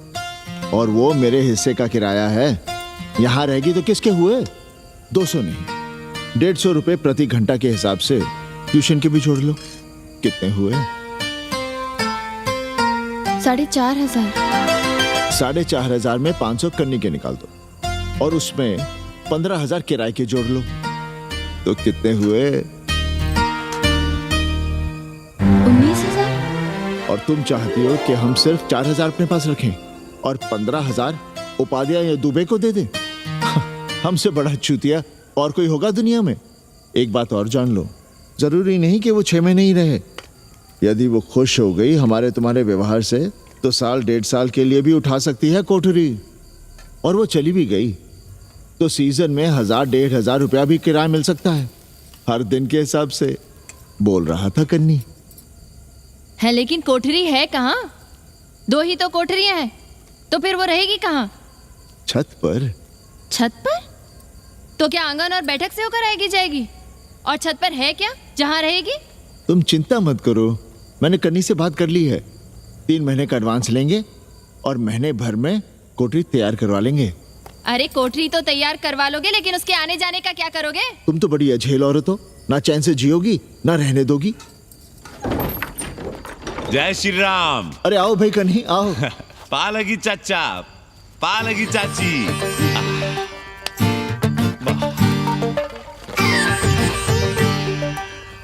और वो मेरे हिस्से का किराया है, यहां रहेगी तो किसके हुए? 200 नहीं, 150 रुपए प्रति घंटा के हिसाब से ट्यूशन के भी जोड़ लो, कितने हुए? 4,500। 4,500 में 500 कन्नी के निकाल दो और उसमें 15,000 किराए के जोड़ लो, तो कितने हुए? 19,000। और तुम चाहती हो कि हम सिर्फ 4,000 अपने पास रखें और 15,000 उपाध्याय या दुबे को दे दें? हमसे बड़ा चूतिया और कोई होगा दुनिया में? एक बात और जान लो, जरूरी नहीं कि वो 6 महीने ही रहे। यदि वो खुश हो गई हमारे तुम्हारे व्यवहार से, तो 1.5 साल के लिए भी उठा सकती है कोठरी। और वो चली भी गई तो सीजन में 1,000-1,500 रुपया भी किराया मिल सकता है, हर दिन के हिसाब से। बोल रहा था कन्नी है, लेकिन कोठरी है कहाँ? 2 ही तो कोठरियां हैं, तो फिर वो रहेगी कहाँ? छत पर। छत पर? तो क्या आंगन और बैठक से होकर आएगी जाएगी? और छत पर है क्या जहाँ रहेगी? तुम चिंता मत करो, मैंने कन्नी से बात कर ली है। 3 महीने का एडवांस लेंगे और महीने भर में कोठरी तैयार करवा लेंगे। अरे कोठरी तो तैयार करवा लोगे, लेकिन उसके आने जाने का क्या करोगे? तुम तो बड़ी अझेल औरत हो, ना चैन से जियोगी ना रहने दोगी। जय श्री राम। अरे आओ भाई कन्ही आओ। पालगी चाचा, पालगी चाची।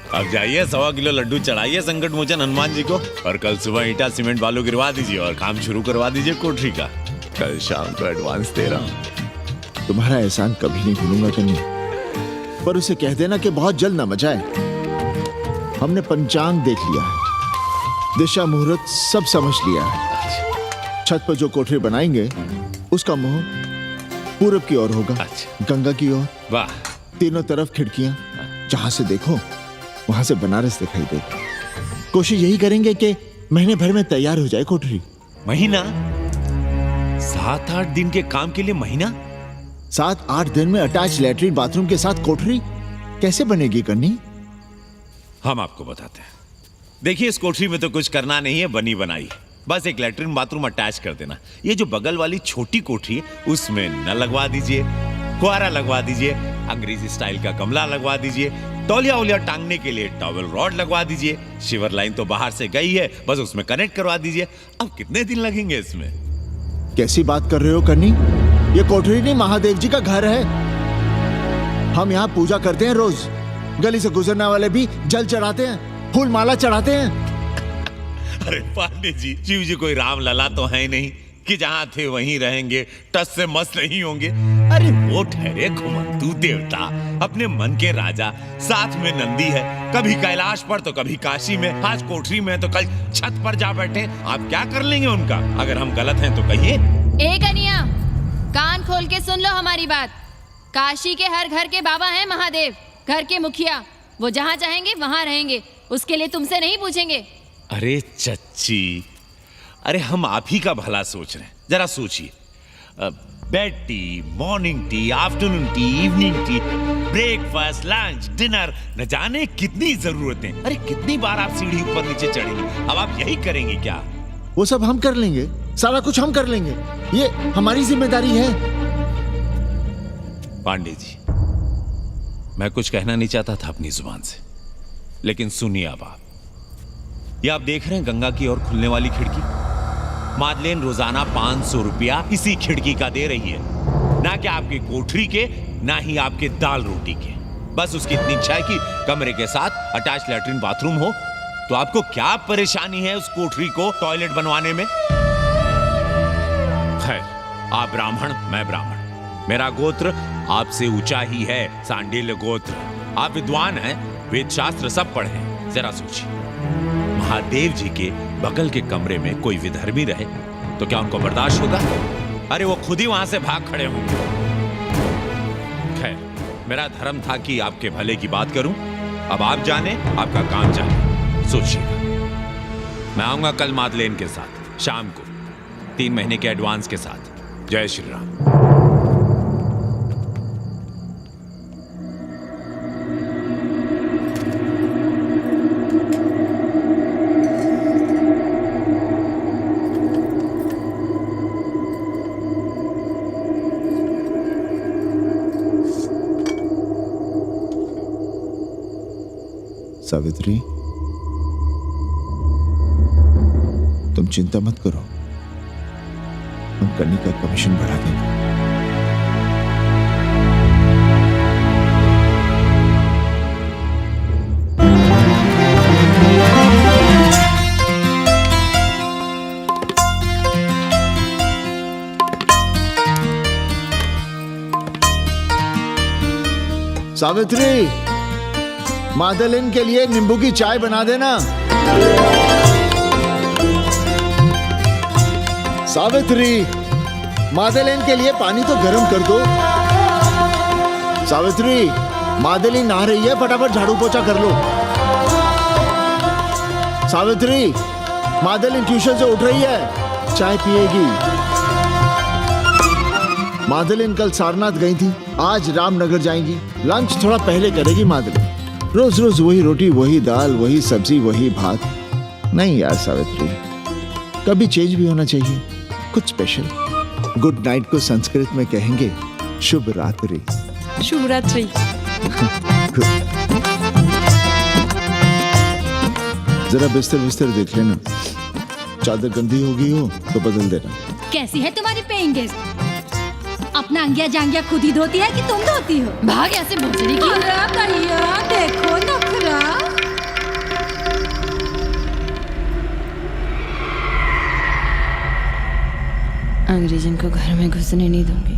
अब जाइए 1.25 किलो लड्डू चढ़ाइए संकट मोचन हनुमान जी को, और कल सुबह ईटा सीमेंट बालू गिरवा दीजिए और काम शुरू करवा दीजिए कोठरी का। कल शाम को एडवांस दे रहा हूँ। तुम्हारा एहसान कभी नहीं भूलूंगा कन्ही, पर उसे कह देना कि बहुत जल्द न मचाए। हमने पंचांग देख लिया है, दिशा मुहूर्त सब समझ लिया है। छत पर जो कोठरी बनाएंगे उसका मुंह पूरब की ओर होगा, गंगा की ओर। वाह। तीनों तरफ खिड़कियां, जहां से देखो वहां से बनारस दिखाई दे। कोशिश यही करेंगे कि महीने भर में तैयार हो जाए कोठरी। महीना? 7-8 दिन के काम के लिए महीना? 7-8 दिन में अटैच लैट्रिन बाथरूम के साथ कोठरी कैसे बनेगी कन्नी? हम आपको बताते हैं। देखिए, इस कोठरी में तो कुछ करना नहीं है, बनी बनाई। बस एक लैट्रिन बाथरूम अटैच कर देना। ये जो बगल वाली छोटी कोठरी है उसमें नल लगवा दीजिए, कुआरा लगवा दीजिए, अंग्रेजी स्टाइल का गमला लगवा दीजिए, तौलिया उलिया टांगने के लिए टॉवेल रॉड लगवा दीजिए। शिवर लाइन तो बाहर से गई है, बस उसमें कनेक्ट करवा दीजिए। अब कितने दिन लगेंगे इसमें? कैसी बात कर रहे हो कन्नी? ये कोठरी नहीं, महादेव जी का घर है। हम यहाँ पूजा करते हैं रोज। गली से गुजरने वाले भी जल चढ़ाते हैं, फूल माला चढ़ाते हैं। अरे पांडे जी, शिव जी कोई राम लला तो है नहीं कि जहां थे वहीं रहेंगे, टस से मस्त नहीं होंगे। अरे वो ठहरे घुमंतू देवता, अपने मन के राजा, साथ में नंदी है। कभी कैलाश पर तो कभी काशी में, आज कोठरी में तो कल छत पर जा बैठे। आप क्या कर लेंगे उनका? अगर हम गलत हैं तो कहिए। ए कन्या, कान खोल के सुन लो हमारी बात। काशी के हर घर के बाबा हैं महादेव, घर के मुखिया। वो जहाँ चाहेंगे वहां रहेंगे, उसके लिए तुमसे नहीं पूछेंगे। अरे चच्ची, अरे हम आप ही का भला सोच रहे हैं। जरा सोचिए, bed tea, morning tea, afternoon T, evening tea, breakfast, lunch, dinner, न जाने कितनी जरूरतें। अरे कितनी बार आप सीढ़ी ऊपर नीचे चढ़ेंगे। अब आप यही करेंगे क्या? वो सब हम कर लेंगे, सारा कुछ हम कर लेंगे, ये हमारी जिम्मेदारी है। पांडे जी, मैं कुछ कहना नहीं चाहता था अपनी जुबान से, लेकिन सुनिए अब आप। ये आप देख रहे हैं गंगा की ओर खुलने वाली खिड़की? मादलेन रोजाना 500 रुपया इसी खिड़की का दे रही है, ना कि आपकी कोठरी के, ना ही आपके दाल रोटी के। बस उसकी इतनी इच्छा है कि कमरे के साथ अटैच लैट्रिन बाथरूम हो। तो आपको क्या परेशानी है उस कोठरी को टॉयलेट बनवाने में? खैर, आप ब्राह्मण, मैं ब्राह्मण, मेरा गोत्र आपसे ऊंचा ही है, सांडिल्य गोत्र। आप विद्वान हैं, वेद शास्त्र सब पढ़े हैं। जरा सोचिए, महादेव जी के बगल के कमरे में कोई विधर्मी रहे तो क्या उनको बर्दाश्त होगा? अरे वो खुद ही वहां से भाग खड़े होंगे। खैर, मेरा धर्म था कि आपके भले की बात करूं। अब आप जाने, आपका काम जाने। सोचिएगा। मैं आऊंगा कल मादलेन के साथ शाम को, 3 महीने के एडवांस के साथ। जय श्री राम। सावित्री, तुम चिंता मत करो, हम कन्नी का कमीशन बढ़ा देंगे। सावित्री, मादलेन के लिए नींबू की चाय बना देना। सावित्री, मादलेन के लिए पानी तो गर्म कर दो। सावित्री, मादलेन नहा रही है, फटाफट झाड़ू पोछा कर लो। सावित्री, मादलेन ट्यूशन से उठ रही है, चाय पिएगी। मादलेन कल सारनाथ गई थी, आज रामनगर जाएंगी। लंच थोड़ा पहले करेगी मादलेन। रोज रोज वही रोटी, वही दाल, वही सब्जी, वही भात। नहीं यार सावित्री, कभी चेंज भी होना चाहिए, कुछ स्पेशल। गुड नाइट को संस्कृत में कहेंगे शुभ रात्रि। शुभ रात्रि। जरा बिस्तर बिस्तर देख लेना, चादर गंदी हो गई हो तो बदल देना। कैसी है तुम्हारी पेइंग गेस्ट? अपना अंगिया जांगिया खुद ही धोती है कि तुम धोती हो? भाग ऐसे भोसड़ी की। अरे भैया देखो नखरा। अंग्रेजन को घर में घुसने नहीं दूंगी।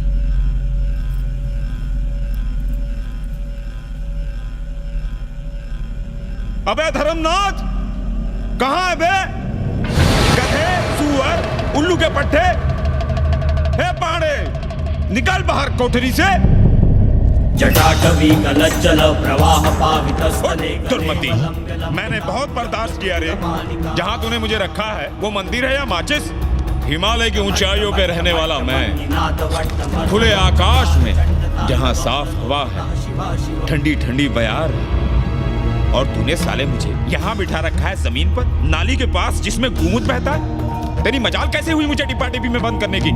अबे धर्मनाथ, कहाँ है बे? गधे, सुअर, उल्लू के पट्टे। हे पाड़े, निकल बाहर कोठरी से। जटाटवी गलज्जल प्रवाह पावितस्तने। दुर्मति, मैंने बहुत बर्दाश्त किया रे। जहाँ तूने मुझे रखा है वो मंदिर है या माचिस? हिमालय की ऊंचाइयों पे रहने वाला मैं, खुले आकाश में जहाँ साफ हवा है, ठंडी ठंडी बयार, और तूने साले मुझे यहाँ बिठा रखा है जमीन पर, नाली के पास जिसमें गूमूत बहता है। तेरी मजाल कैसे हुई मुझे डिब्बा डिब्बी में बंद करने की?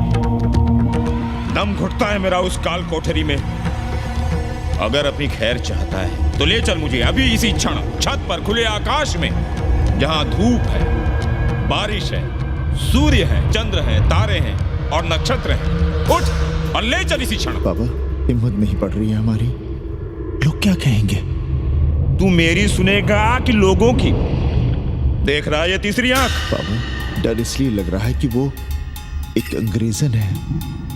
दम घुटता है मेरा उस काल कोठरी में। अगर अपनी खैर चाहता है तो ले चल मुझे अभी इसी क्षण छत पर खुले आकाश में, जहाँ धूप है, बारिश है, सूर्य है, चंद्र है, तारे हैं और नक्षत्र हैं। उठ और ले चल इसी क्षण। बाबा, हिम्मत नहीं पड़ रही है हमारी। लोग क्या कहेंगे? तू मेरी सुनेगा कि लोगों की? देख रहा है ये तीसरी आंख? बाबा, डर इसलिए लग रहा है कि वो एक अंग्रेजन है।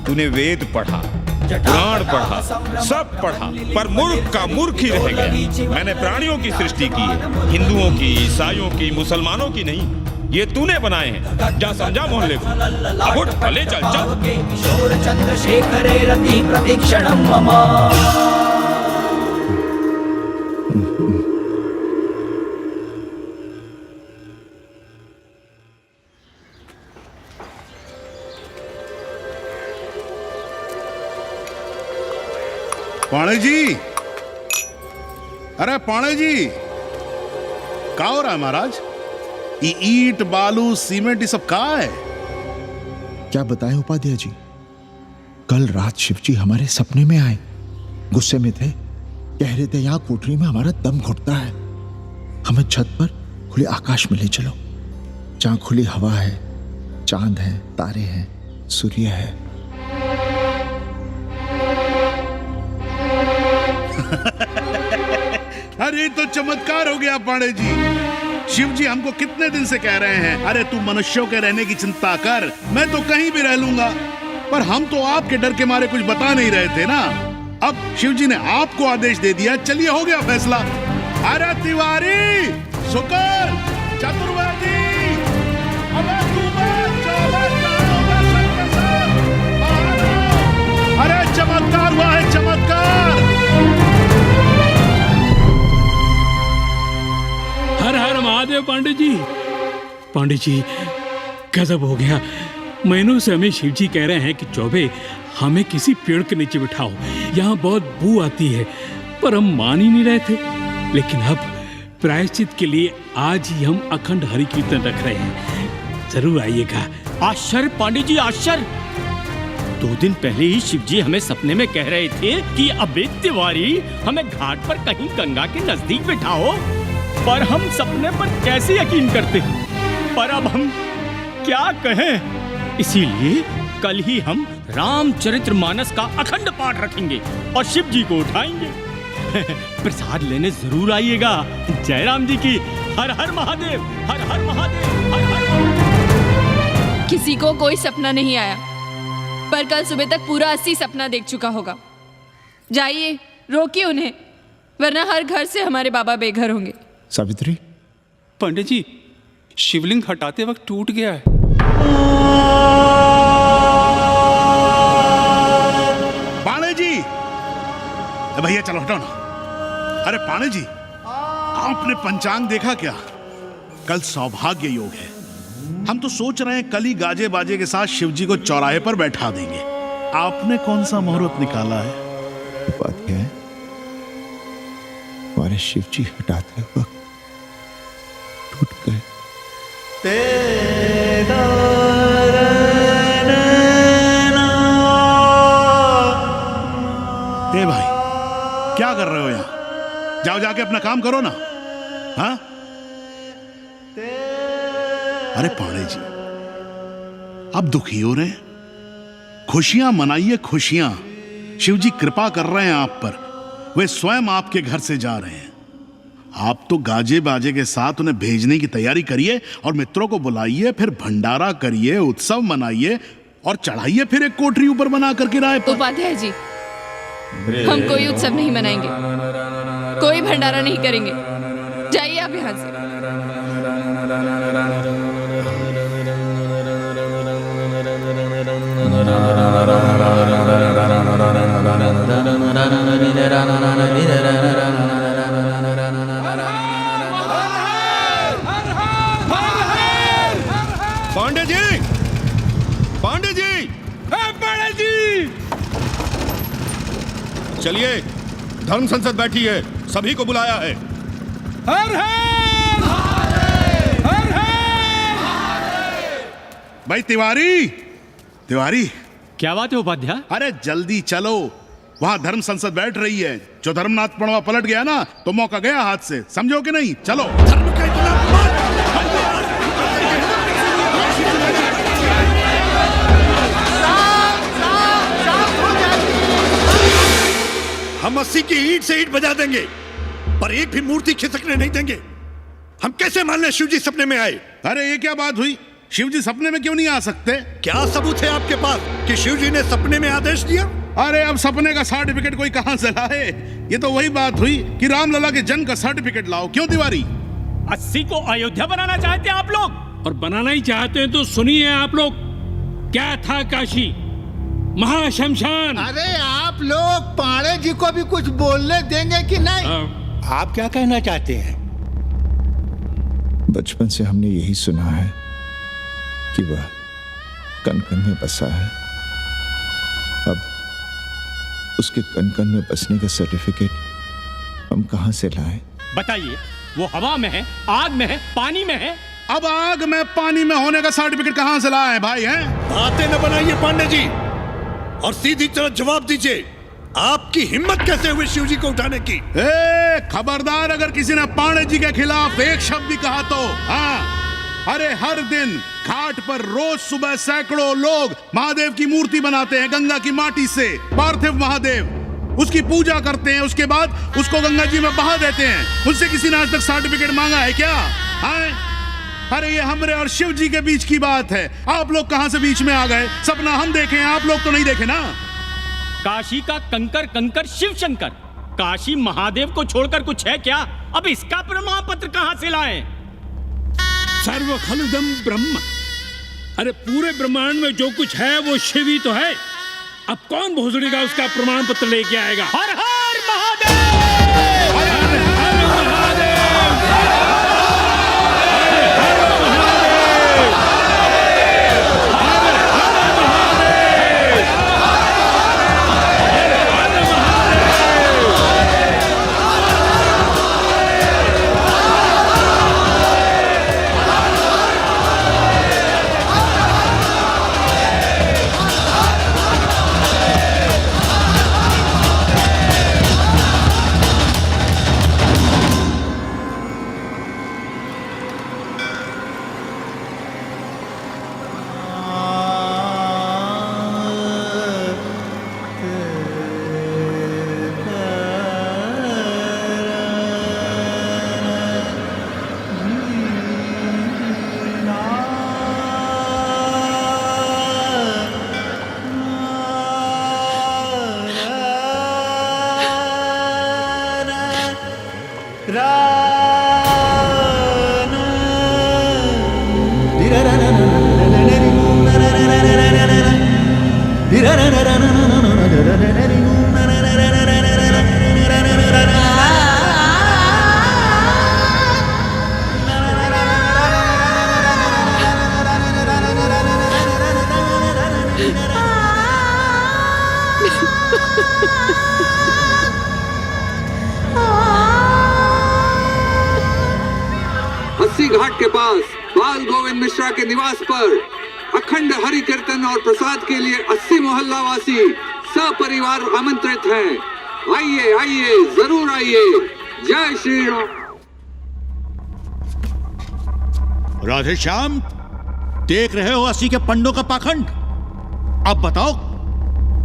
तूने वेद पढ़ा, पुराण पढ़ा, सब पढ़ा, पर मूर्ख का मूर्ख ही रह गया। मैंने प्राणियों की सृष्टि की है, हिंदुओं की, ईसाइयों की, मुसलमानों की नहीं। ये तूने बनाए हैं। जा समझा मोहल्ले को। अब उठ, ले चल चल। किशोर चंद्रशेखरे रति प्रतीक्षणं मम। पाणे जी, अरे पाणे जी, क्या हो रहा है महाराज? ये ईंट, बालू, सीमेंट, ये सब कहाँ है? क्या बताएं उपाध्याय जी, कल रात शिवजी हमारे सपने में आए। गुस्से में थे, कह रहे थे यहाँ कोठरी में हमारा दम घुटता है, हमें छत पर खुले आकाश में ले चलो, जहाँ खुली हवा है, चांद है, तारे हैं, सूर्य है। अरे तो चमत्कार हो गया पाणे जी। शिव जी हमको कितने दिन से कह रहे हैं, अरे तू मनुष्यों के रहने की चिंता कर, मैं तो कहीं भी रह लूंगा। पर हम तो आपके डर के मारे कुछ बता नहीं रहे थे ना। अब शिव जी ने आपको आदेश दे दिया, चलिए हो गया फैसला। अरे तिवारी, शुक्र, चतुर्वेदी, अरे चमत्कार हुआ है, चमत्कार। हर हर महादेव पांडे जी। पांडे जी, गजब हो गया। महीनों से हमें शिवजी कह रहे हैं कि चौबे हमें किसी पेड़ के नीचे बिठाओ, यहाँ बहुत बू आती है, पर हम मान ही नहीं रहे थे। लेकिन अब प्रायश्चित के लिए आज ही हम अखंड हरि कीर्तन रख रहे हैं, जरूर आइएगा। आश्चर्य पांडे जी, आश्चर्य। 2 दिन पहले ही शिवजी हमें सपने में कह रहे थे कि अबे तिवारी हमें घाट पर कहीं गंगा के नजदीक बिठाओ, पर हम सपने पर कैसे यकीन करते हैं। पर अब हम क्या कहें, इसीलिए कल ही हम रामचरितमानस का अखंड पाठ रखेंगे और शिव जी को उठाएंगे। प्रसाद लेने जरूर आइएगा। जय राम जी की। हर हर महादेव, हर हर महादेव, हर हर महादेव। किसी को कोई सपना नहीं आया, पर कल सुबह तक पूरा 80 सपना देख चुका होगा। जाइए, रोकिए उन्हें, वरना हर घर से हमारे बाबा बेघर होंगे। सावित्री, पंडित जी, शिवलिंग हटाते वक्त टूट गया है। पाणे जी, भैया चलो हटाओ ना। अरे पाणे जी, आपने पंचांग देखा क्या? कल सौभाग्य योग है। हम तो सोच रहे हैं कल ही गाजे बाजे के साथ शिवजी को चौराहे पर बैठा देंगे। आपने कौन सा मुहूर्त निकाला है? उपाध्याय, हमारे शिवजी हटाते वक्त टूट गए। क्या कर रहे हो यहाँ? जाओ जाके अपना काम करो ना। हाँ? अरे पांडे जी, अब दुखी हो रहे हैं? खुशियां मनाइए, खुशियां। शिव जी कृपा कर रहे हैं आप पर। वे स्वयं आपके घर से जा रहे हैं। आप तो गाजे बाजे के साथ उन्हें भेजने की तैयारी करिए और मित्रों को बुलाइए, फिर भंडारा करिए, उत्सव मनाइए और चढ़ाइए फिर एक कोठरी ऊपर बना कर किराए पर। उपाध्याय जी, हम कोई उत्सव नहीं मनाएंगे, कोई भंडारा नहीं करेंगे। जाइए आप यहाँ से। पांडे जी, पांडे जी, पांडे जी, चलिए, धर्म संसद बैठी है, सभी को बुलाया है। हर हर हर हर। भाई तिवारी, तिवारी, क्या बात है उपाध्याय? अरे जल्दी चलो, वहां धर्म संसद बैठ रही है। जो धर्मनाथ पड़वा पलट गया ना तो मौका गया हाथ से, समझो कि नहीं? चलो। धर्म का इतना हम 80 की ईंट से ईंट बजा देंगे, पर एक भी मूर्ति खिसकने नहीं देंगे। हम कैसे मान लें शिव जी सपने में आए? अरे ये क्या बात हुई? शिव जी सपने में क्यों नहीं आ सकते? क्या सबूत है आपके पास कि शिव जी ने सपने में आदेश दिया? अरे अब सपने का सर्टिफिकेट कोई कहां से लाए? ये तो वही बात हुई कि रामलला के जन्म का सर्टिफिकेट लाओ। क्यों तिवारी? 80 को अयोध्या बनाना चाहते हैं आप लोग? और बनाना ही चाहते हैं तो सुनिए आप लोग, क्या था काशी महाशमशान। अरे आप लोग पांडे जी को भी कुछ बोलने देंगे कि नहीं? आप क्या कहना चाहते हैं? बचपन से हमने यही सुना है कि वह कण कण में बसा है। अब उसके कण कण में बसने का सर्टिफिकेट हम कहां से लाएं? बताइए, वो हवा में है, आग में है, पानी में है? अब आग में पानी में होने का सर्टिफिकेट कहां से लाए भाई? हैं? बातें न बनाइए पांडे जी, और सीधी तरह जवाब दीजिए। आपकी हिम्मत कैसे हुई शिव जी को उठाने की? खबरदार, अगर किसी ने पांडे जी के खिलाफ एक शब्द भी कहा तो। हाँ, अरे हर दिन घाट पर रोज सुबह सैकड़ों लोग महादेव की मूर्ति बनाते हैं गंगा की माटी से। पार्थिव महादेव, उसकी पूजा करते हैं, उसके बाद उसको गंगा जी में बहा देते हैं। उससे किसी ने आज तक सर्टिफिकेट मांगा है क्या? हाँ? अरे ये हमरे और शिव जी के बीच की बात है। आप लोग कहां से बीच में आ गए? सपना हम देखे, आप लोग तो नहीं देखे ना। काशी का कंकर कंकर शिव शंकर, काशी महादेव को छोड़कर कुछ है क्या? अब इसका प्रमाण पत्र कहां से लाएं? सर्व खलुदम ब्रह्म, अरे पूरे ब्रह्मांड में जो कुछ है वो शिव ही तो है। अब कौन भोसड़ी का उसका प्रमाण पत्र लेके आएगा? हर हर महादेव, हर हर महादेव। घाट के पास बाल गोविंद मिश्रा के निवास पर अखंड हरि कीर्तन और प्रसाद के लिए 80 मोहल्ला वासी सपरिवार आमंत्रित हैं। आइए आइए, जरूर आइए। जय श्री राम। राधे श्याम, देख रहे हो अस्सी के पंडों का पाखंड। अब बताओ,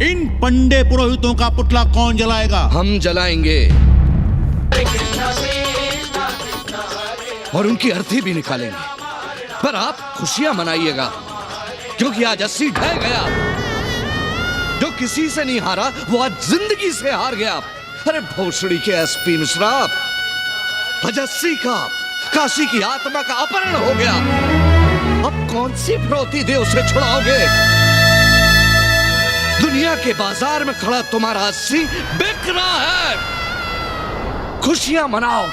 इन पंडे पुरोहितों का पुतला कौन जलाएगा? हम जलाएंगे और उनकी अर्थी भी निकालेंगे। पर आप खुशियां मनाइएगा, क्योंकि आज अस्सी ढह गया। जो किसी से नहीं हारा, वो आज जिंदगी से हार गया। अरे भोसड़ी के एसपी मिश्रा, आज अस्सी का, काशी की आत्मा का अपहरण हो गया। अब कौन सी फिरौती दे उसे छुड़ाओगे? दुनिया के बाजार में खड़ा तुम्हारा अस्सी बिक रहा है। खुशियां मनाओ।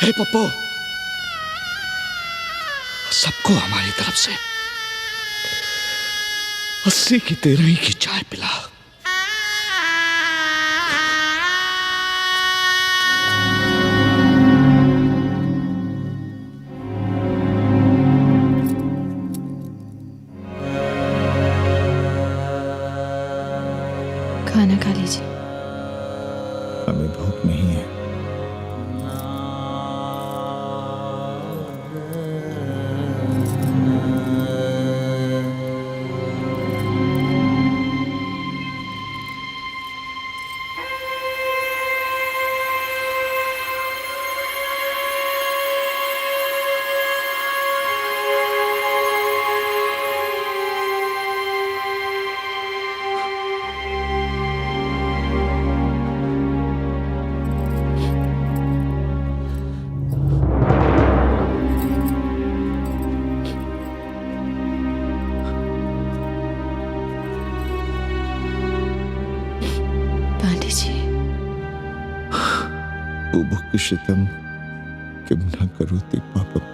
हे पप्पू, सबको हमारी तरफ से अस्सी की तेरही की चाय पिला। खाना खा लीजिए। हमें भूख नहीं है। शितम किम न करोति पापम।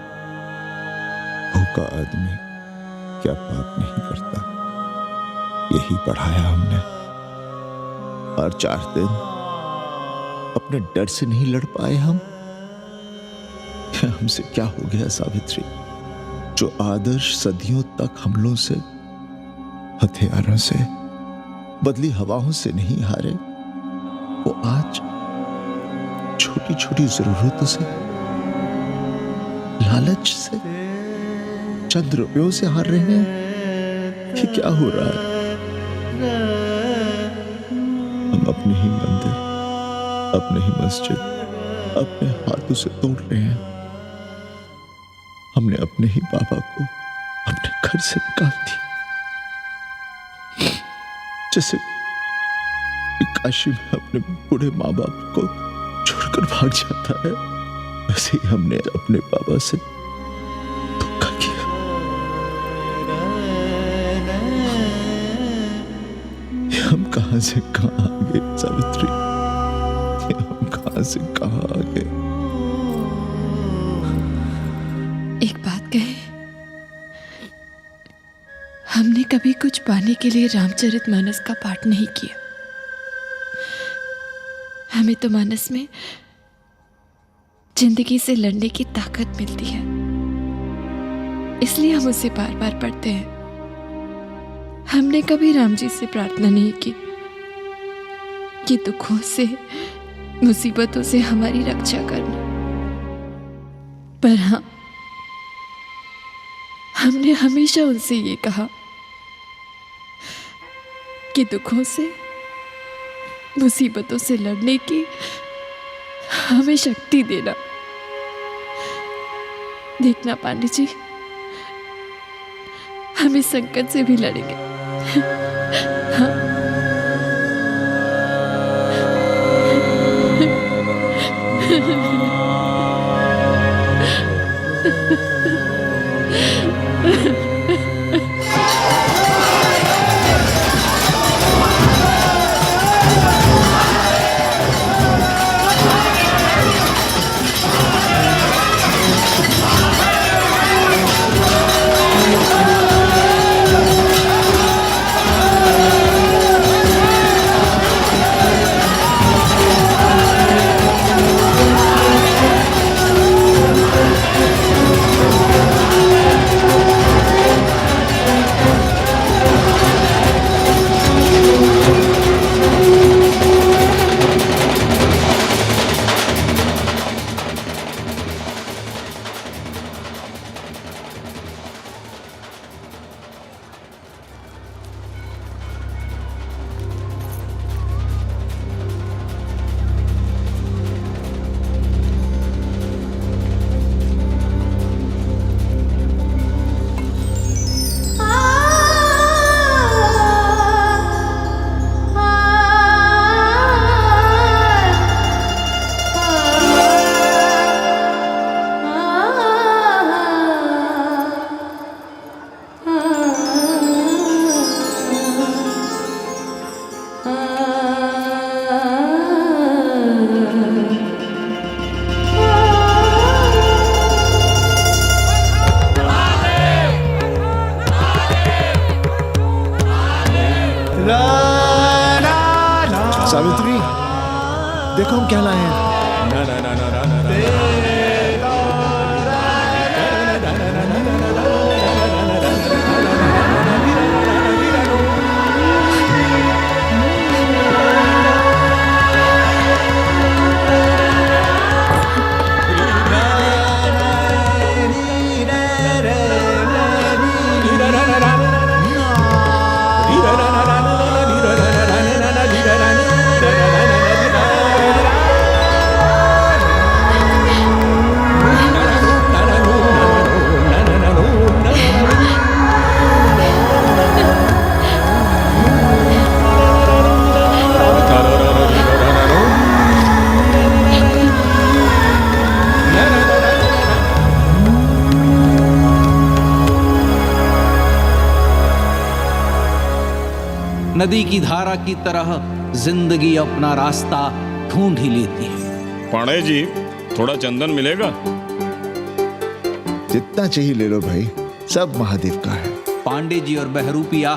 भूखा आदमी क्या पाप नहीं करता, यही पढ़ाया हमने। और 4 दिन अपने डर से नहीं लड़ पाए हम। हमसे क्या हो गया सावित्री? जो आदर्श सदियों तक हमलों से, हथियारों से, बदली हवाओं से नहीं हारे, वो आज छोटी छोटी जरूरतों से, लालच से, चंद रुपयों से हार रहे हैं। ये क्या हो रहा है? हम अपने ही मंदिर, अपने ही मस्जिद अपने हाथों से तोड़ रहे हैं। हमने अपने ही बाबा को अपने घर से निकाल दिया, जैसे काशी में अपने बूढ़े माँ बाप को छोड़कर भाग जाता है, वैसे ही हमने अपने बाबा से धोखा किया। हम कहां से कहां आ गए सावित्री? हम कहां से कहां आ गए? एक बात कहे, हमने कभी कुछ पाने के लिए रामचरितमानस का पाठ नहीं किया। हमें तो मानस में जिंदगी से लड़ने की ताकत मिलती है, इसलिए हम उसे बार बार पढ़ते हैं। हमने कभी राम जी से प्रार्थना नहीं की कि दुखों से, मुसीबतों से हमारी रक्षा करना। पर हाँ, हमने हमेशा उनसे ये कहा कि दुखों से, मुसीबतों से लड़ने की हमें शक्ति देना। देखना पांडे जी, हम इस संकट से भी लड़ेंगे। हाँ। सावित्री, देखो हम क्या लाए हैं। नदी की धारा की तरह जिंदगी अपना रास्ता ढूंढ ही लेती है। पांडे जी, थोड़ा चंदन मिलेगा? जितना चाहिए ले लो भाई, सब महादेव का है। पांडे जी और बहरूपिया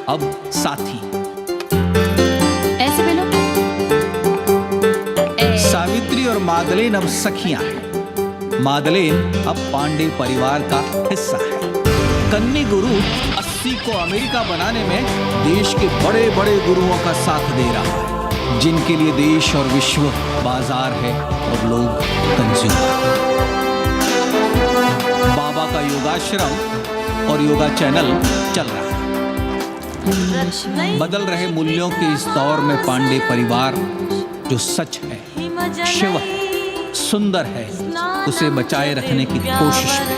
अब साथी। ऐसे मिलो। सावित्री और मादलेन अब सखियां हैं। मादलेन अब पांडे परिवार का हिस्सा है। कन्नी गुरु 80 को अमेरिका बनाने में देश के बड़े बड़े गुरुओं का साथ दे रहा है, जिनके लिए देश और विश्व बाजार है और लोग कंज्यूमर। बाबा का योगाश्रम और योगा चैनल चल रहा है। बदल रहे मूल्यों के इस दौर में पांडे परिवार जो सच है, शिव है, सुंदर है, उसे बचाए रखने की कोशिश में।